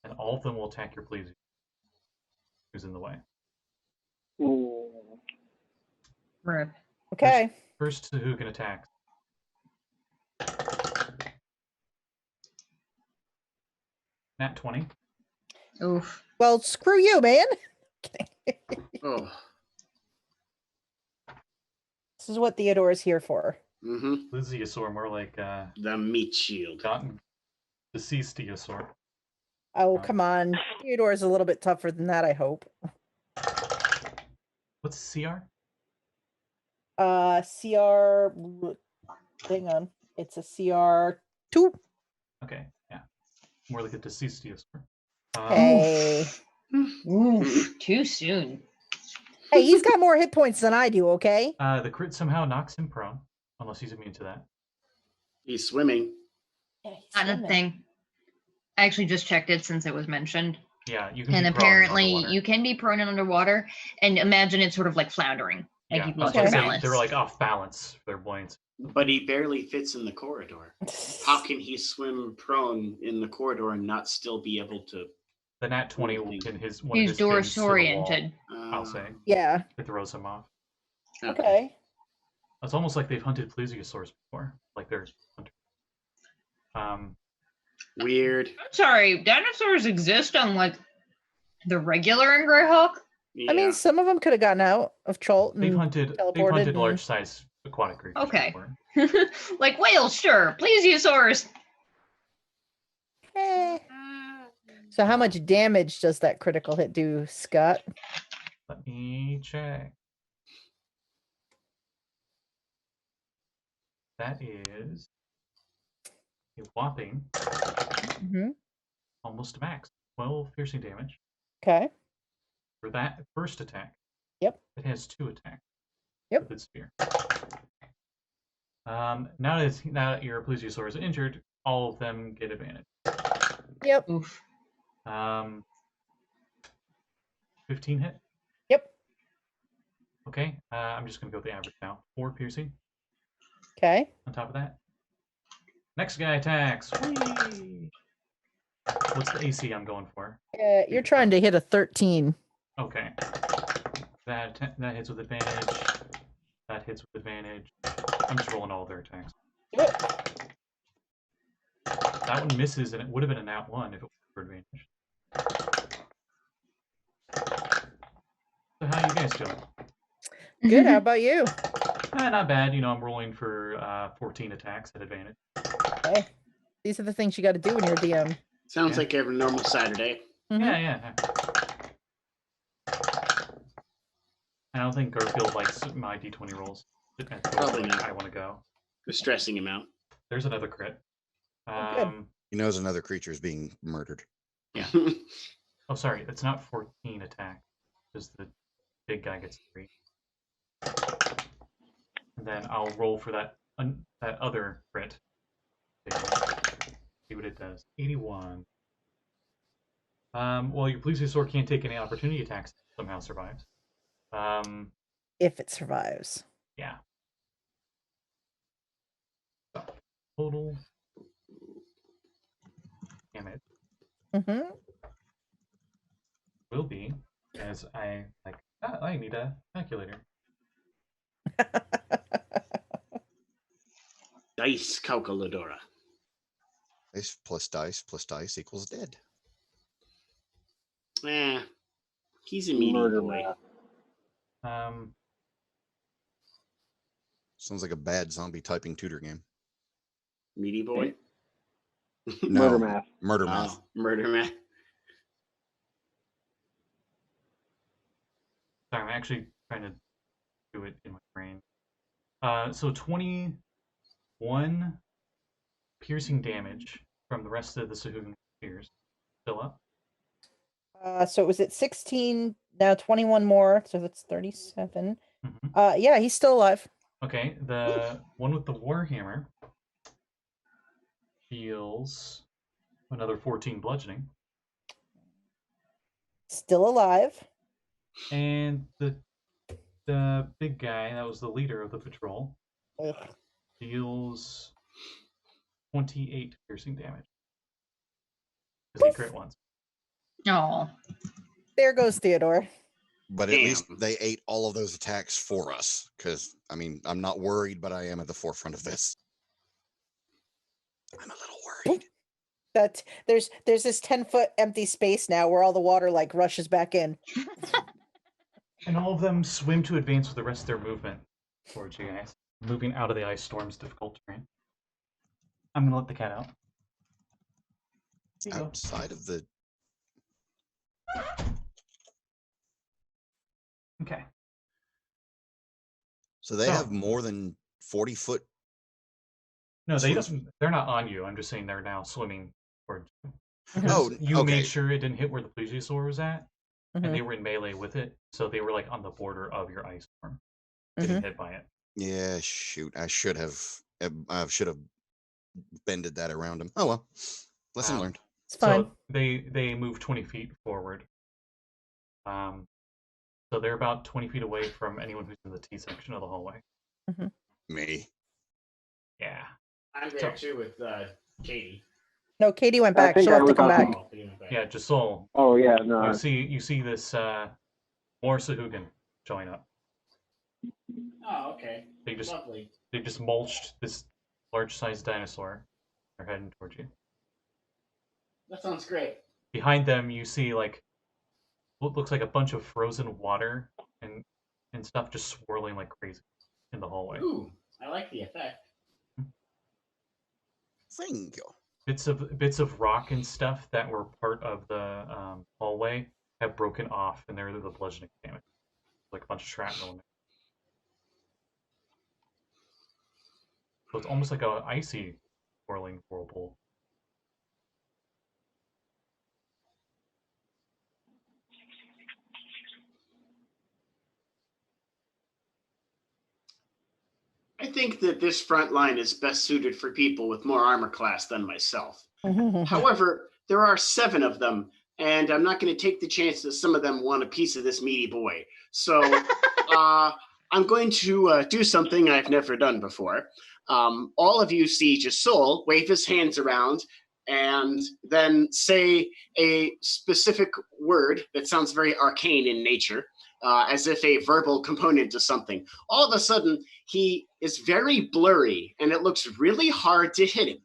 And all of them will attack your pleasure. Who's in the way? Ooh. Rip. Okay. First Sahuagin attacks. Nat 20. Oof. Well, screw you, man. Oh. This is what Theodore's here for. Mm-hmm. Plesiosaur, more like The meat shield. gotten deceased Theosaur. Oh, come on. Theodore's a little bit tougher than that, I hope. What's CR? CR. Hang on. It's a CR 2. Okay, yeah. More like a deceased Theosaur. Hey. Oof. Too soon. Hey, he's got more hit points than I do, okay? The crit somehow knocks him prone, unless he's immune to that. He's swimming. Yeah, he's Not a swimming. thing. I actually just checked it since it was mentioned. Yeah, you can And be prone apparently underwater. you can be prone and underwater. And imagine it's sort of like floundering. Like Yeah, you've I was lost gonna your say, balance. they were like off balance for their buoyancy. But he barely fits in the corridor. How can he swim prone in the corridor and not still be able to? The nat 20 will pin his one of He's his fins to the wall, dorsoriented. I'll say. Yeah. It throws him off. Okay. It's almost like they've hunted plesiosaurs before. Like they're hunters. Weird. I'm sorry, dinosaurs exist on like the regular in Greyhawk? Yeah. I mean, some of them could have gotten out of Cholt. They've and hunted teleported and- large size aquatic creatures Okay. before. Like whales, sure. Plesiosaurs. Eh. So how much damage does that critical hit do, Scott? Let me check. That is a whopping Mm-hmm. almost max. 12 piercing damage. Okay. For that first attack. Yep. It has 2 attacks. Yep. With its spear. Now that your plesiosaur is injured, all of them get advantage. Yep. Oof. 15 hit. Yep. Okay. I'm just gonna go with the average now. 4 piercing. Okay. On top of that. Next guy attacks. Whee! What's the AC I'm going for? You're trying to hit a 13. Okay. That hits with advantage. That hits with advantage. I'm just rolling all their attacks. Yep. That one misses, and it would have been a nat 1 if it was for advantage. So how are you guys doing? Good. How about you? Not bad. You know, I'm rolling for 14 attacks at advantage. Hey, these are the things you got to do when you're DM. Sounds Yeah. like every normal Saturday. Mhm. Yeah. I don't think Garfield likes my d20 rolls. Probably not. I want to go. We're stressing him out. There's another crit. good. He knows another creature is being murdered. Yeah. Oh, sorry. It's not 14 attack. Because the big guy gets 3. And then I'll roll for that other crit. See what it does. 81. Well, your plesiosaur can't take any opportunity attacks. Somehow survives. If it survives. Yeah. So, total damage Mm-hmm. will be, as I need a calculator. Dice calculadora. Dice plus dice equals dead. He's a meaty Murder boy. math. Sounds like a bad zombie typing tutor game. Meaty boy? No, Murder math. Murder math. Murder math. Sorry, I'm actually trying to do it in my brain. So 21 piercing damage from the rest of the Sahuagin spears. Still up? So it was at 16, now 21 more, so that's 37. Mm-hmm. Yeah, he's still alive. Okay, the one with the warhammer deals another 14 bludgeoning. Still alive. And the big guy that was the leader of the patrol Ugh. deals 28 piercing damage. Because he crit once. Oh. There goes Theodore. But at least Damn. they ate all of those attacks for us. Because, I mean, I'm not worried, but I am at the forefront of this. I'm a little worried. That there's this 10-foot empty space now where all the water like rushes back in. And all of them swim to advance with the rest of their movement towards you guys. Moving out of the ice storm's difficult terrain. I'm going to let the cat out. Here you go. Outside of the... Okay. So they So- have more than 40-foot... No, they Swims- don't. They're not on you. I'm just saying they're now swimming towards you. Oh, Because you okay. made sure it didn't hit where the plesiosaur was at, Mhm. and they were in melee with it, so they were like on the border of your ice storm, Mhm. getting hit by it. Yeah, shoot. I should have bended that around him. Oh, well. Lesson Wow. learned. It's fine. So they move 20 feet forward. So they're about 20 feet away from anyone who's in the T section of the hallway. Me. Yeah. I'm there too with Katie. No, Katie went I back. think She'll I have to was come on back. the- Oh, you went back. Yeah, Josul. Oh yeah, no. You see this more Sahuagin showing up. Oh, okay. They just Lovely. mulched this large-sized dinosaur. They're heading towards you. That sounds great. Behind them, you see like what looks like a bunch of frozen water and stuff just swirling like crazy in the hallway. Ooh, I like the effect. Thank you. Bits of rock and stuff that were part of the hallway have broken off, and they're the bludgeoning damage, like a bunch of shrapnel in there. So it's almost like a icy swirling whirlpool. I think that this front line is best suited for people with more armor class than myself. However, there are 7 of them, and I'm not going to take the chance that some of them want a piece of this meaty boy. So I'm going to do something I've never done before. All of you see Josul wave his hands around and then say a specific word that sounds very arcane in nature, as if a verbal component to something. All of a sudden, he is very blurry, and it looks really hard to hit him.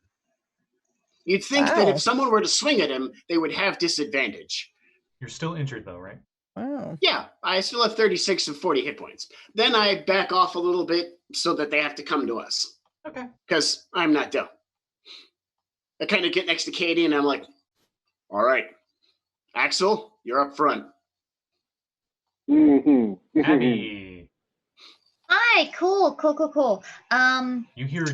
You'd think that Wow. if someone were to swing at him, they would have disadvantage. You're still injured though, right? Wow. Yeah, I still have 36 and 40 hit points. Then I back off a little bit so that they have to come to us, Okay. because I'm not dumb. I kind of get next to Katie, and I'm like, all right, Axel, you're up front. Abby, Hi, cool. you hear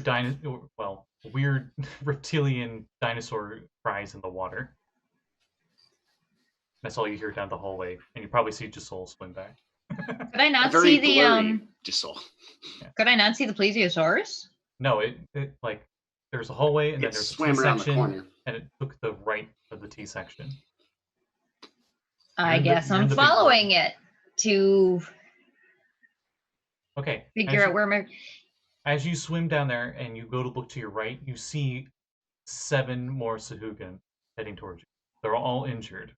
weird reptilian dinosaur cries in the water. That's all you hear down the hallway, and you probably see Josul swim back. Could I not Very see the blurry, Josul. Could I not see the plesiosaurus? No, it like there's a hallway, and then It there's a T swam around the section, corner. and it took the right of the T section. I You're in guess the I'm big following it to Okay. figure out where my. As you swim down there and you go to look to your right, you see 7 more Sahuagin heading towards you. They're all injured.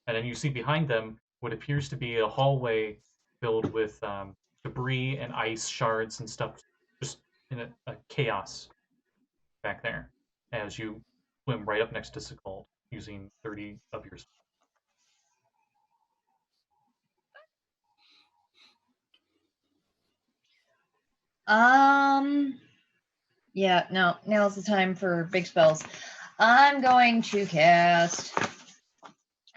And then you see behind them what appears to be a hallway filled with debris and ice shards and stuff, just in a chaos back there as you swim right up next to Sekald using 30 of your. Yeah, no, now's the time for big spells. I'm going to cast.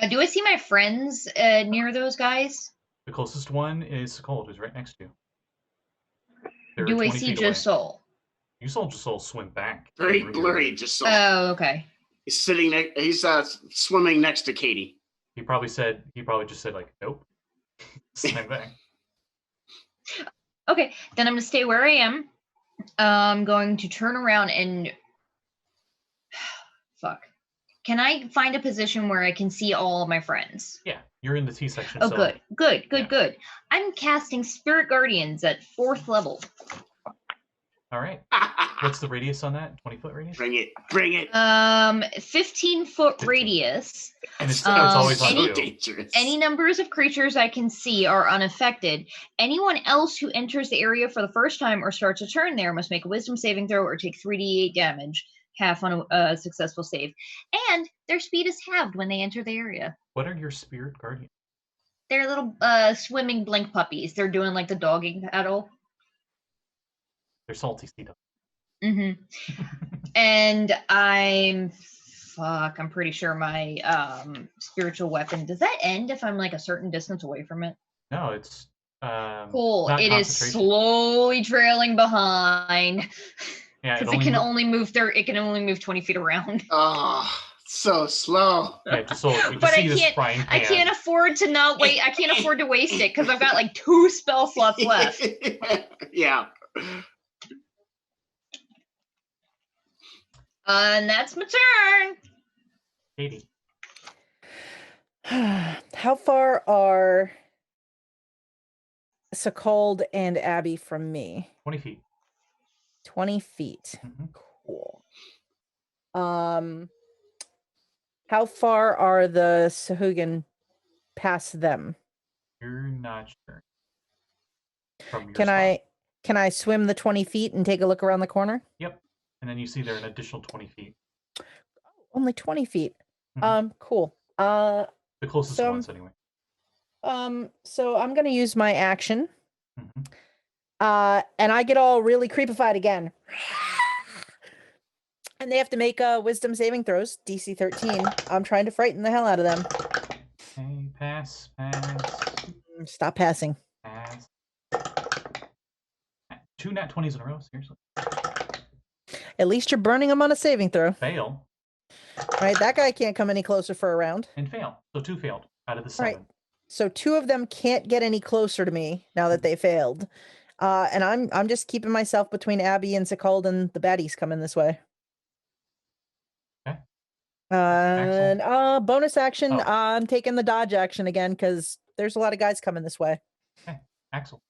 Do I see my friends near those guys? The closest one is Sekald, who's right next to you. They're Do I 20 see feet away. Josul? You saw Josul swim back. Very You're- blurry, Josul. Oh, okay. He's sitting next. He's swimming next to Katie. He probably just said like, nope. Swim back. Okay, then I'm gonna stay where I am. I'm going to turn around and fuck. Can I find a position where I can see all of my friends? Yeah, you're in the T section. Oh, so good. I'm casting Spirit Guardians at 4th level. All right. What's the radius on that? 20-foot radius? Bring it. 15-foot 15. radius. And it's always on any- you. Dangerous. Any numbers of creatures I can see are unaffected. Anyone else who enters the area for the first time or starts a turn there must make a wisdom saving throw or take 3d8 damage, half on a successful save. And their speed is halved when they enter the area. What are your spirit guardians? They're little swimming blink puppies. They're doing like the dogging paddle. They're salty sea dogs. Mm-hmm. And I'm pretty sure my spiritual weapon, does that end if I'm like a certain distance away from it? No, it's cool. not It is concentration. slowly trailing behind. Yeah, Because it can only move 20 feet around. Oh, so slow. Yeah, Josul, we just But see this frying pan. I can't afford to not wait. I can't afford to waste it because I've got like 2 spell slots left. Yeah. And that's my turn. Katie. How far are Sekald and Abby from me? 20 feet. 20 feet. Mhm. Cool. How far are the Sahuagin past them? You're not sure. From your Can spot. I swim the 20 feet and take a look around the corner? Yep. And then you see they're an additional 20 feet. Only 20 feet. Mhm. Cool. The closest so- ones, anyway. So I'm gonna use my action. Mhm. And I get all really creepified again. And they have to make wisdom saving throws, DC 13. I'm trying to frighten the hell out of them. Okay, pass. Stop passing. 2 nat 20s in a row, seriously. At least you're burning them on a saving throw. Fail. All right, that guy can't come any closer for a round. And fail. So 2 failed out of the All 7. right. So 2 of them can't get any closer to me now that they failed. And I'm just keeping myself between Abby and Sekald and the baddies coming this way. Okay. And bonus action, Oh. I'm taking the dodge action again because there's a lot of guys coming this way. Okay, Axel.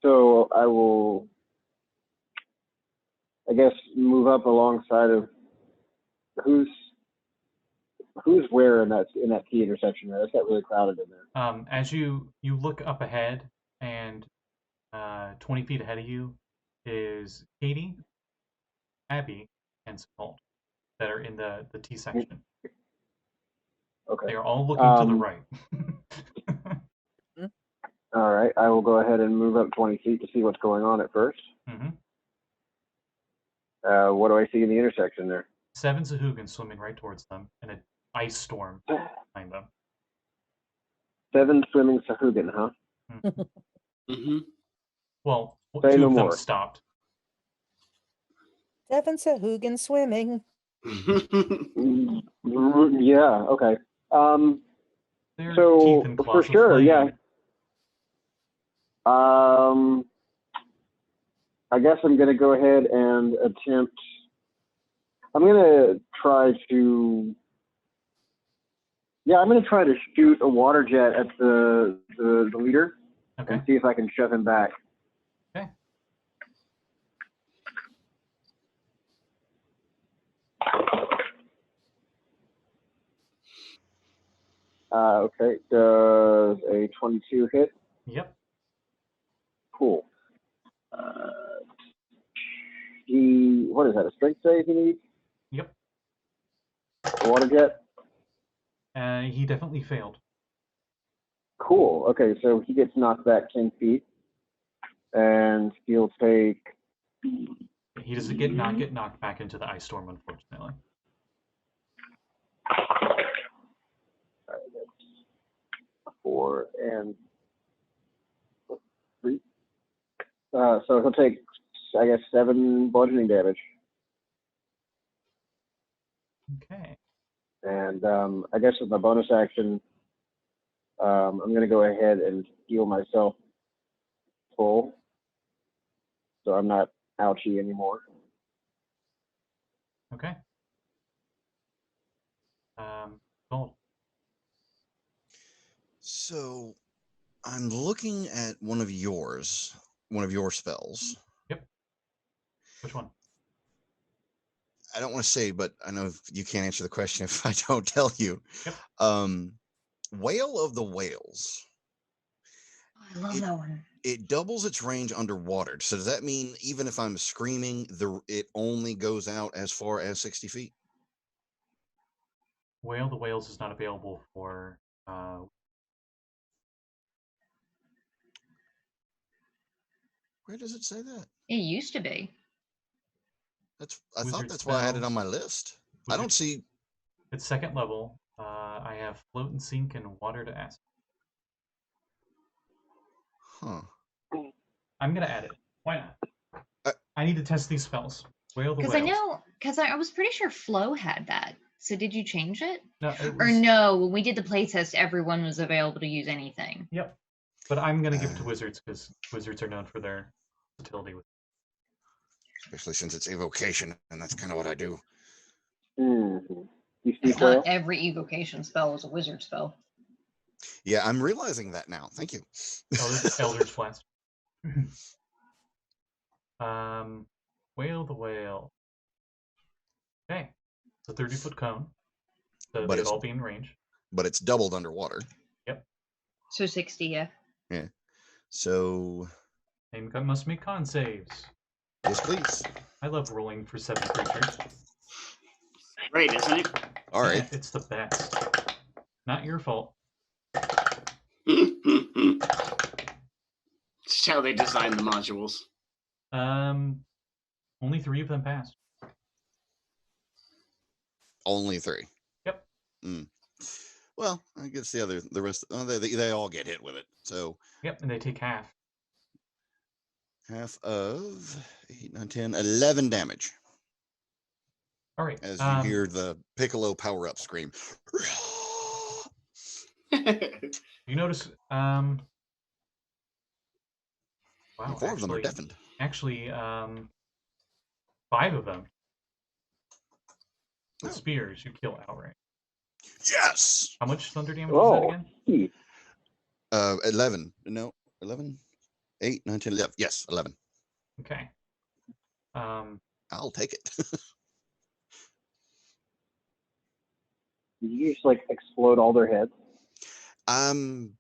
So I will, I guess, move up alongside of who's where in that T intersection there. It's got really crowded in there. As you look up ahead, and 20 feet ahead of you is Katie, Abby, and Sekald that are in the T section. Okay. They are all looking to the right. All right. I will go ahead and move up 20 feet to see what's going on at first. Mm-hmm. What do I see in the intersection there? 7 Sahuagin swimming right towards them, and an ice storm behind them. 7 swimming Sahuagin, huh? Mm-hmm. Well, Say 2 no of them more. stopped. 7 Sahuagin swimming. Yeah. Okay. Their So teeth and for claws of sure, flame. yeah. I guess I'm going to go ahead and attempt. I'm going to try to. Yeah, I'm going to try to shoot a water jet at the leader Okay. and see if I can shove him back. Okay. Okay. Does a 22 hit? Yep. Cool. What is that? A strength save he needs? Yep. A water jet? He definitely failed. Cool. Okay, so he gets knocked back 10 feet, and he'll take. He doesn't not get knocked back into the ice storm, unfortunately. That's 4 and 3. So he'll take, I guess, 7 bludgeoning damage. Okay. And I guess with my bonus action, I'm going to go ahead and heal myself full, so I'm not ouchy anymore. Okay. Gold. So I'm looking at one of your spells. Yep. Which one? I don't want to say, but I know you can't answer the question if I don't tell you. Yep. Wail of the Whales. I love that one. It doubles its range underwater. So does that mean even if I'm screaming, it only goes out as far as 60 feet? Wail of the Whales is not available for. Where does it say that? It used to be. I thought Wizard that's why I had it spells. on my list. I Wizard- don't see. It's second level. I have Float and Sink and Water to Acid. Huh. I'm gonna add it. Why not? I need to test these spells. Wail of the Because Whales. I was pretty sure Flo had that. So did you change it? No, it Or was. no, when we did the playtest, everyone was available to use anything. Yep. But I'm gonna give it to Wizards because Wizards are known for their versatility with. Especially since it's evocation, and that's kind of what I do. Mm-hmm. You see, It's Flo? not every evocation spell is a wizard spell. Yeah, I'm realizing that now. Thank you. Eldritch Blast. Wail the Whale. Okay. It's a 30-foot cone. So But they'd it's- all be in range. But it's doubled underwater. Yep. So 60, yeah. Yeah. So They must make con saves. yes, please. I love rolling for 7 creatures. Great, isn't it? All right. Yeah, it's the best. Not your fault. It's how they design the modules. Only 3 of them passed. Only 3. Yep. Well, I guess the rest, they all get hit with it. So Yep, and they take half. half of 8, 9, 10, 11 damage. All right. As you hear the Piccolo power-up scream. You notice, wow, 4 of them are deafened. Actually, 5 of them with spears you kill outright. Yes. How much thunder damage is that again? 11. No, 11. 8, 9, 10, 11. Yes, 11. Okay. I'll take it. Did you just like explode all their heads?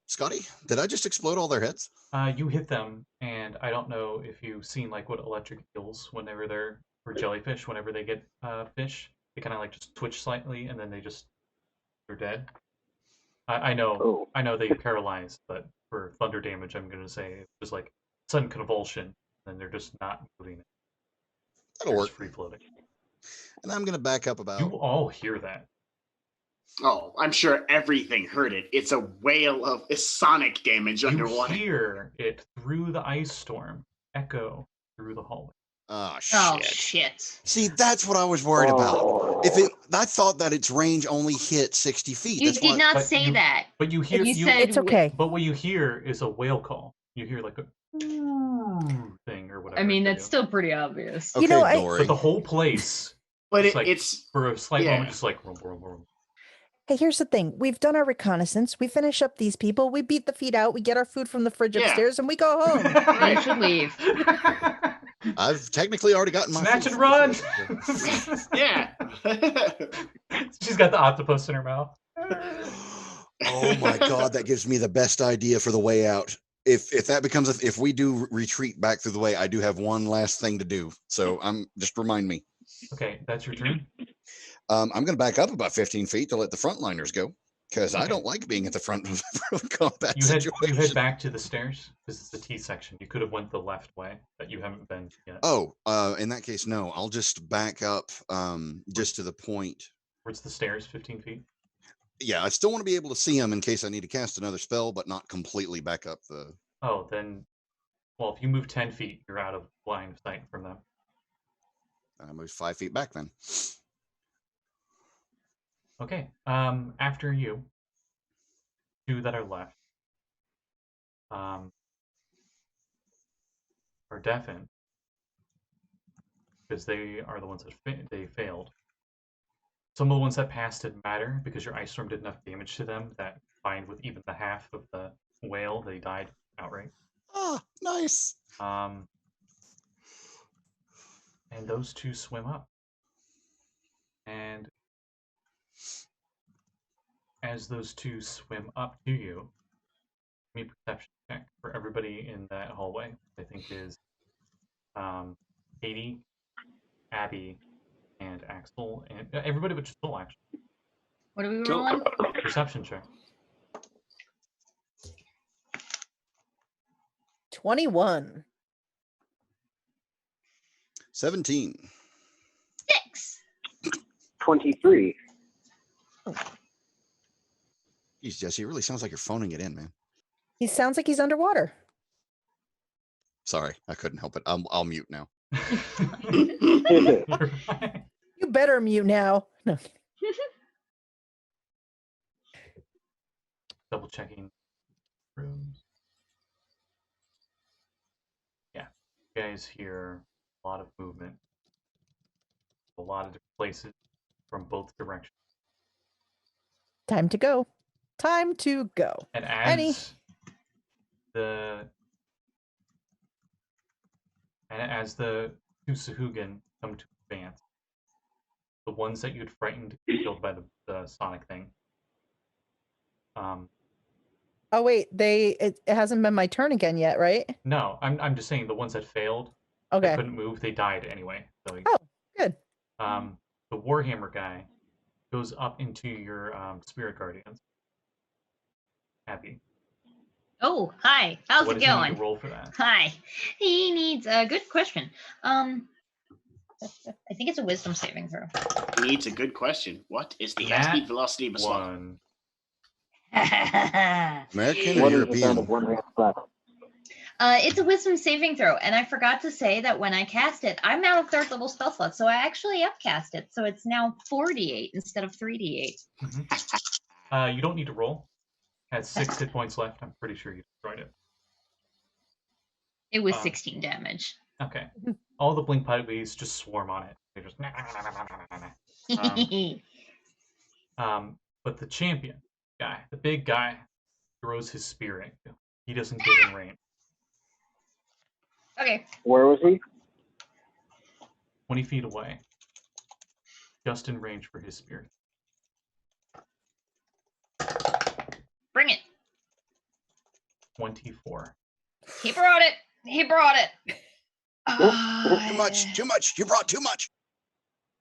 Scotty, did I just explode all their heads? You hit them, and I don't know if you've seen like what electric eels whenever they're or jellyfish whenever they get fish, they kind of like just twitch slightly, and then they're dead. I know they paralyze, but for thunder damage, I'm gonna say it's just like sudden convulsion, and they're just not moving. That'll They're work. just free floating. And I'm gonna back up about. You all hear that. Oh, I'm sure everything heard it. It's a whale of sonic damage underwater. You hear it through the ice storm, echo through the hallway. Oh shit. Oh, shit. See, that's what I was worried about. I thought that its range only hit 60 feet. You That's did why, not say that. But you hear You said It's okay. But what you hear is a whale call. You hear like a thing or whatever. I mean, they that's do. still pretty obvious. okay, You know, Dory. But the whole place, But it's for a slight yeah. moment, just like. Vroom. Hey, here's the thing. We've done our reconnaissance. We finish up these people. We beat the feet out. We get our food from the fridge upstairs, and we go home. You should leave. I've technically already gotten my Snatch food and from the run. fridge. Yeah. She's got the octopus in her mouth. Oh my god, that gives me the best idea for the way out. If that becomes if we do retreat back through the way, I do have one last thing to do. So just remind me. Okay, that's your turn. I'm going to back up about 15 feet to let the frontliners go because I Okay. don't like being at the front of a combat You situation. head back to the stairs. This is the T section. You could have went the left way, but you haven't been yet. Oh, in that case, no. I'll just back up just to the point. Where's the stairs? 15 feet. Yeah, I still want to be able to see them in case I need to cast another spell, but not completely back up the. Oh, then, well, if you move 10 feet, you're out of line of sight from them. I move 5 feet back then. Okay. After you, 2 that are left, are deafened. because they are the ones that they failed. Some of the ones that passed didn't matter because your ice storm did enough damage to them that combined with even the half of the whale, they died outright. Ah, nice. And those two swim up. And as those two swim up to you, give me a perception check for everybody in that hallway. I think is Katie, Abby, and Axel, and everybody but Josul, actually. What are we Cool. rolling? Perception check. 21. 17. 6. 23. Jeez, Jesse, it really sounds like you're phoning it in, man. He sounds like he's underwater. Sorry, I couldn't help it. I'll mute now. You're fine. You better mute now. No. Double checking rooms. Yeah, you guys hear a lot of movement, a lot of different places from both directions. Time to go. Time to go. And Any- as the two Sahuagin come to advance, the ones that you'd frightened killed by the sonic thing. Oh wait, it hasn't been my turn again yet, right? No, I'm just saying the ones that failed, Okay. that couldn't move, they died anyway. So, Oh, good. the Warhammer guy goes up into your spirit guardians. Happy. Oh, hi. How's What it does he need going? to roll for that? Hi. He needs a good question. I think it's a wisdom saving throw. Needs a good question. What is the Nat airspeed velocity of a swallow? 1. American or What is the sound European? of one hand clap? It's a wisdom saving throw, and I forgot to say that when I cast it, I'm out of 3rd level spell slot, so I actually upcast it, so it's now 4d8 instead of 3d8. You don't need to roll. Has 6 hit points left. I'm pretty sure you destroyed it. It was 16 damage. Okay. All the blink putties just swarm on it. They just but the champion guy, the big guy, throws his spear at you. He doesn't get in range. Okay. Where was he? 20 feet away. Just in range for his spear. Bring it. 24. He brought it. He brought it. Too much. Too much. You brought too much.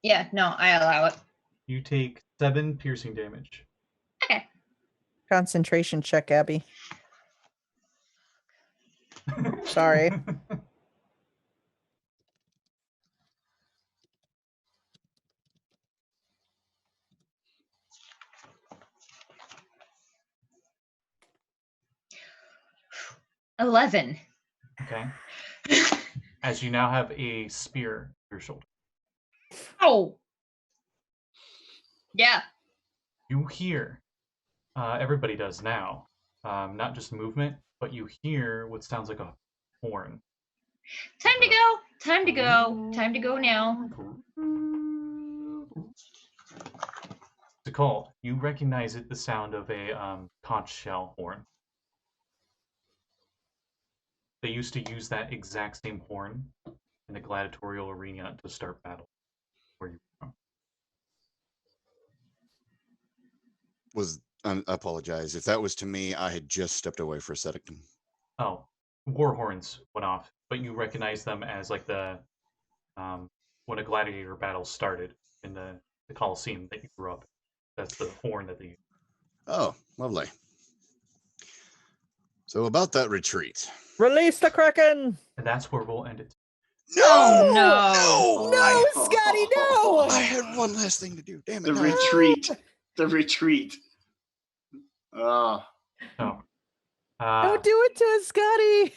Yeah, no, I allow it. You take 7 piercing damage. Okay. Concentration check, Abby. Sorry. $11. Okay. As you now have a spear on your shoulder. Oh. Yeah. You hear, everybody does now, not just movement, but you hear what sounds like a horn. Time to go. Time to go. Time to go now. Sekald, you recognize it, the sound of a conch shell horn. They used to use that exact same horn in the gladiatorial arena to start battle. Where you from? I apologize. If that was to me, I had just stepped away for a second. Oh, war horns went off, but you recognize them as like the when a gladiator battle started in the Colosseum that you grew up in. That's the horn that they use. Oh, lovely. So about that retreat. Release the Kraken! And that's where we'll end it. Oh, No! No, Scotty, no! I had one last thing to do. Damn it. The no. retreat. The retreat. Oh. So, Don't do it to us, Scotty!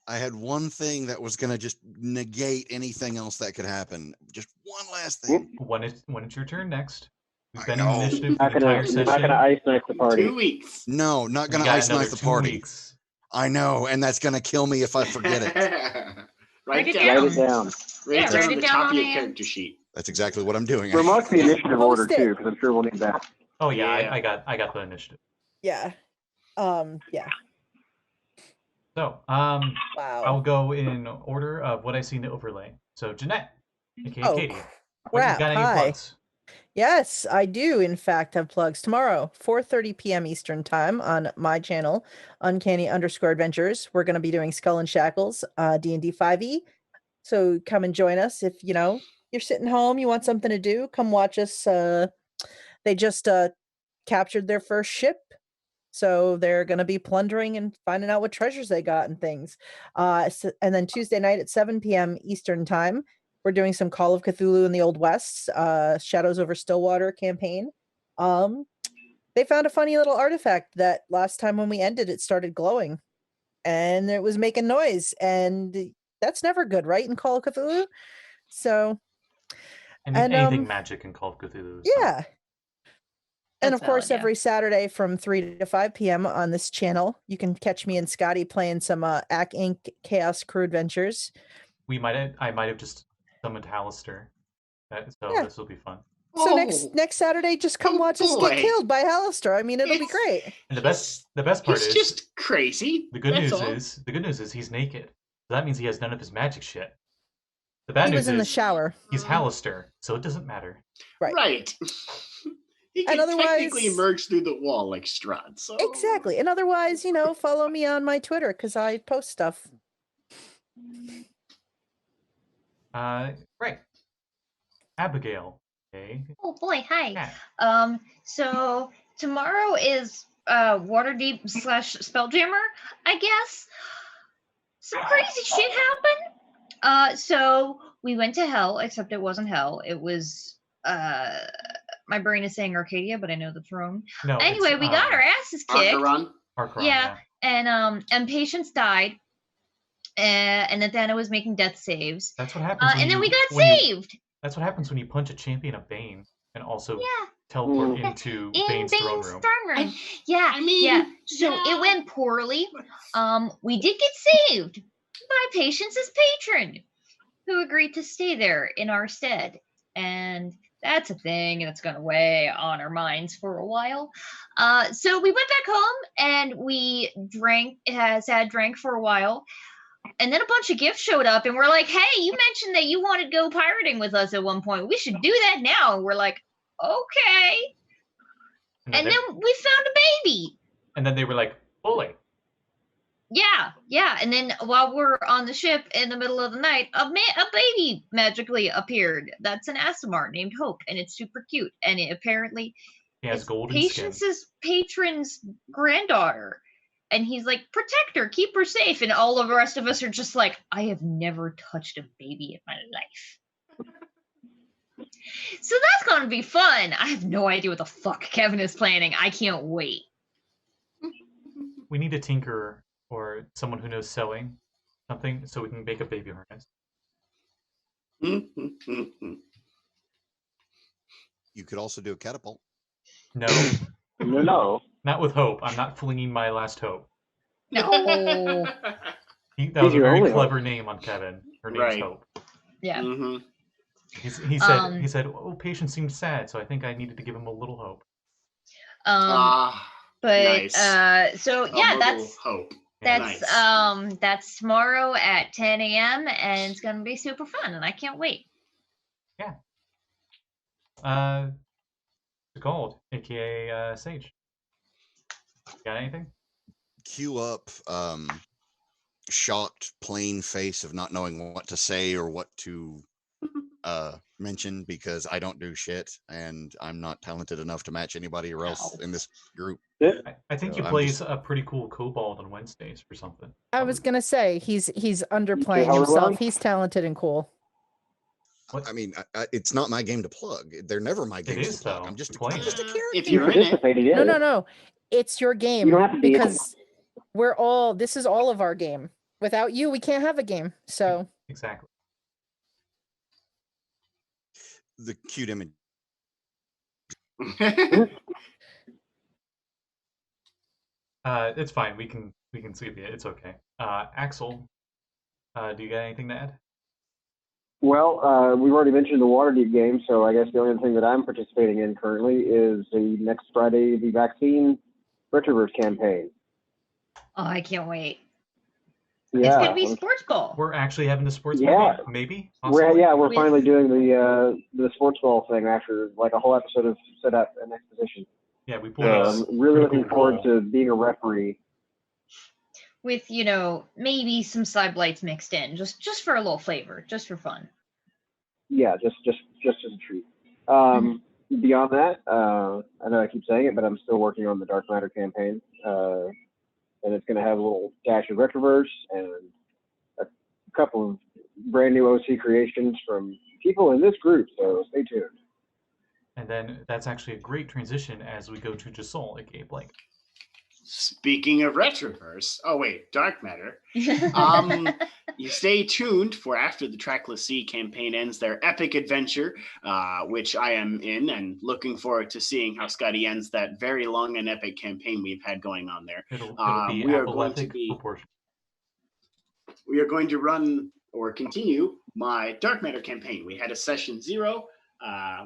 I had one thing that was going to just negate anything else that could happen. Just one last thing. when it's your turn next. We've I been in know. initiative Not the entire gonna session. ice knife the party. 2 weeks. No, not going We to got ice another knife the 2 party. weeks. I know, and that's going to kill me if I forget it. Write it Write down. it down. Right Yeah, there write on it the down top on of your a- character sheet. That's exactly what I'm doing. Remark the initiative order Post it. too, because I'm sure we'll need that. Oh yeah, Yeah. I got the initiative. Yeah. Yeah. So Wow. I'll go in order of what I see in the overlay. So Jeanette, aka Oh, Katie, what, you crap. got any Hi. plugs? Yes, I do, in fact, have plugs tomorrow, 4:30 p.m. Eastern Time on my channel, Uncanny_Adventures. We're going to be doing Skull and Shackles, D&D 5e. So come and join us if, you're sitting home, you want something to do, come watch us. They just captured their first ship. So they're going to be plundering and finding out what treasures they got and things. And then Tuesday night at 7 p.m. Eastern Time, we're doing some Call of Cthulhu in the Old West, Shadows over Stillwater campaign. They found a funny little artifact that last time when we ended, it started glowing and it was making noise. And that's never good, right? In Call of Cthulhu. So, Anything magic in Call of Cthulhu. So. yeah. And That's of course, valid, yeah. every Saturday from 3 to 5 p.m. on this channel, you can catch me and Scotty playing some Ack Inc. Chaos Crew Adventures. I might have just summoned Hallister. So Yeah. this will be fun. So Oh. next Saturday, just come Oh, watch us get boy. killed by Hallister. I mean, it'll be It's- great. And the best part He's is just crazy. the good That's news all. is he's naked. So that means he has none of his magic shit. The bad He news was in the is shower. he's Hallister, so it doesn't matter. Right. He And can technically otherwise- emerge through the wall like Strahd. So Exactly. And otherwise, follow me on my Twitter because I post stuff. Right. Abigail. Okay. Oh boy, hi. Cat. So tomorrow is Waterdeep / Spelljammer, I guess. Some crazy shit happened. So we went to hell, except it wasn't hell. It was my brain is saying Arcadia, but I know that's wrong. No. Anyway, it's, we got our asses kicked. Archeron. Parkrun, Yeah. And Patience died. And Nathana was making death saves. That's what happens. And then we got when you- saved. That's what happens when you punch a champion of Bane and also Yeah. teleport Mm. into In Bane's throne room. Yeah, I mean, yeah. So yeah. it went poorly. We did get saved by Patience's patron, who agreed to stay there in our stead, and that's a thing that's gonna weigh on our minds for a while. So we went back home and we drank for a while. And then a bunch of gifts showed up, and we're like, "Hey, you mentioned that you wanted to go pirating with us at one point. We should do that now." And we're like, "Okay." And then we found a baby. And then they were like, "Bully." Yeah. And then while we're on the ship in the middle of the night, a baby magically appeared. That's an Asimar named Hope, and it's super cute. And it apparently He has it's golden skin. Patience's patron's granddaughter. And he's like, "Protect her, keep her safe." And all of the rest of us are just like, "I have never touched a baby in my life." So that's going to be fun. I have no idea what the fuck Kevin is planning. I can't wait. We need a tinkerer or someone who knows sewing, something, so we can make a baby harness. You could also do a catapult. No, No. not with Hope. I'm not flinging my last hope. No. That He's was a your very only clever name on Kevin. Her name's Right. Hope. Yeah. Mm-hmm. He said, "Oh, Patience seemed sad, so I think I needed to give him a little hope." But Nice. so A yeah, little hope. that's Nice. that's tomorrow at 10 a.m. and it's gonna be super fun, and I can't wait. Gold, aka Sage. Got anything? Cue up shocked, plain face of not knowing what to say or what to mention because I don't do shit and I'm not talented enough to match anybody else in this group. I think So he I'm plays just- a pretty cool kobold on Wednesdays or something. I was going to say, he's underplaying how it himself. runs? He's talented and cool. What? I mean, it's not my game to plug. They're never my games is, to plug. though. I'm just You're playing a character. If You you're in it, participated in it. No. It's your game. You don't have to be in it. because this is all of our game. Without you, we can't have a game. So Exactly. The cute image. It's fine. We can skip it. It's okay. Axel, Do you got anything to add? Well, we've already mentioned the Waterdeep game, so I guess the only thing that I'm participating in currently is the next Friday, the vaccine Retroverse campaign. Oh, I can't wait. Yeah, It's gonna be sports ball. We're actually having the sports Yeah. maybe? We're With- finally doing the sports ball thing after like a whole episode of setup and exposition. Yeah, we pulled So I'm really looking forward to being a referee. With, maybe some side blights mixed in, just for a little flavor, just for fun. Yeah, just as a treat. Beyond that, I know I keep saying it, but I'm still working on the Dark Matter campaign, and it's going to have a little dash of Retroverse and a couple of brand new OC creations from people in this group. So stay tuned. And then that's actually a great transition as we go to Josul at Gabe Blake. Speaking of Retroverse, Dark Matter. You stay tuned for after the Trackless Sea campaign ends their epic adventure, which I am in, and looking forward to seeing how Scotty ends that very long and epic campaign we've had going on there. It'll be apoleptic proportion. We are going to run or continue my Dark Matter campaign. We had a session 0,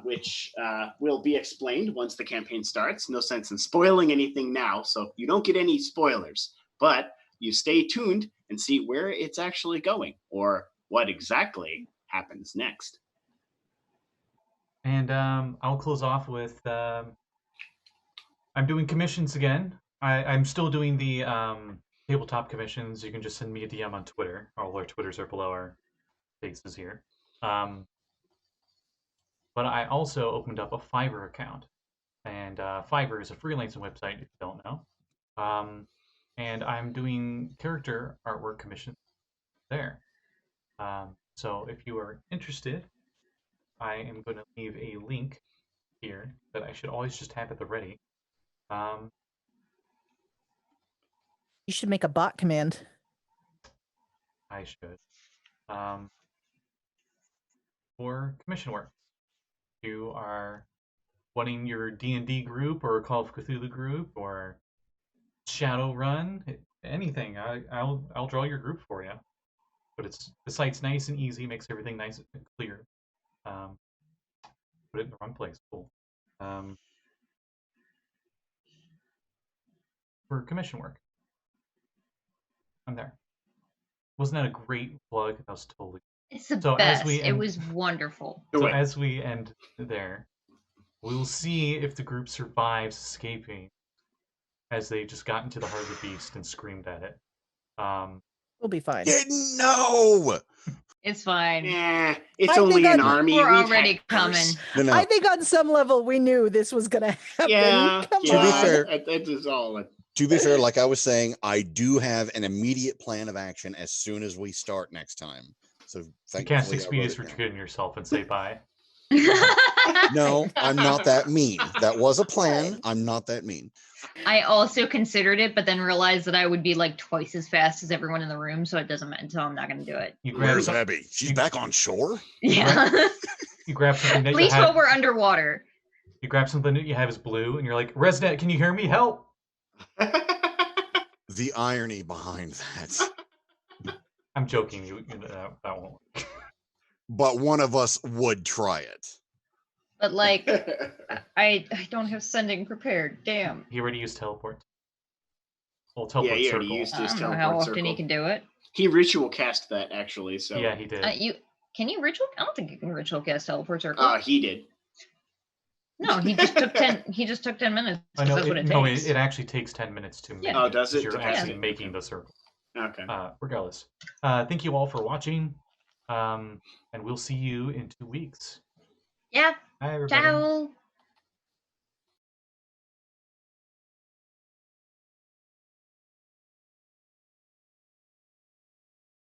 which will be explained once the campaign starts. No sense in spoiling anything now, so you don't get any spoilers. But you stay tuned and see where it's actually going or what exactly happens next. And I'll close off with I'm doing commissions again. I'm still doing the tabletop commissions. You can just send me a DM on Twitter. All our Twitters are below our faces here. But I also opened up a Fiverr account. And Fiverr is a freelancing website, if you don't know. And I'm doing character artwork commissions there. So if you are interested, I am going to leave a link here that I should always just have at the ready. You should make a bot command. I should. For commission work. You are wanting your D&D group or Call of Cthulhu group or Shadowrun, anything. I'll draw your group for you. But the site's nice and easy, makes everything nice and clear. Put it in the wrong place. Cool. For commission work, I'm there. Wasn't that a great plug? That was totally. It's the best. It was wonderful. So as we end there, we'll see if the group survives escaping, as they just got into the heart of the beast and screamed at it. We'll be fine. No! It's fine. It's only an army. We're already coming. No. I think on some level we knew this was going to happen. Yeah. Come To be on. fair, that is all. To be fair, like I was saying, I do have an immediate plan of action as soon as we start next time. So you cast Expedious Retreat on yourself and say bye. No, I'm not that mean. That was a plan. I'm not that mean. I also considered it, but then realized that I would be like twice as fast as everyone in the room, so it doesn't matter. So I'm not going to do it. Where's Abby? She's back on shore? Yeah. You grab something that At least while we're underwater. You grab something that you have is blue, and you're like, Resnet, can you hear me? Help! The irony behind that. I'm joking. That won't work. But one of us would try it. But like, I don't have sending prepared. Damn. He already used teleport. Well, teleport he circle. already used his I don't know teleport how often circle. he can do it. He ritual cast that actually. So yeah, he did. Can you ritual? I don't think you can ritual cast teleport circle. He did. No, he just took 10. He just took 10 minutes. That's what it takes. No, it actually takes 10 minutes to make. Yeah. Oh, does it? You're actually making the circle. Okay. Regardless, thank you all for watching, and we'll see you in 2 weeks. Yeah. Bye, everybody. Ciao.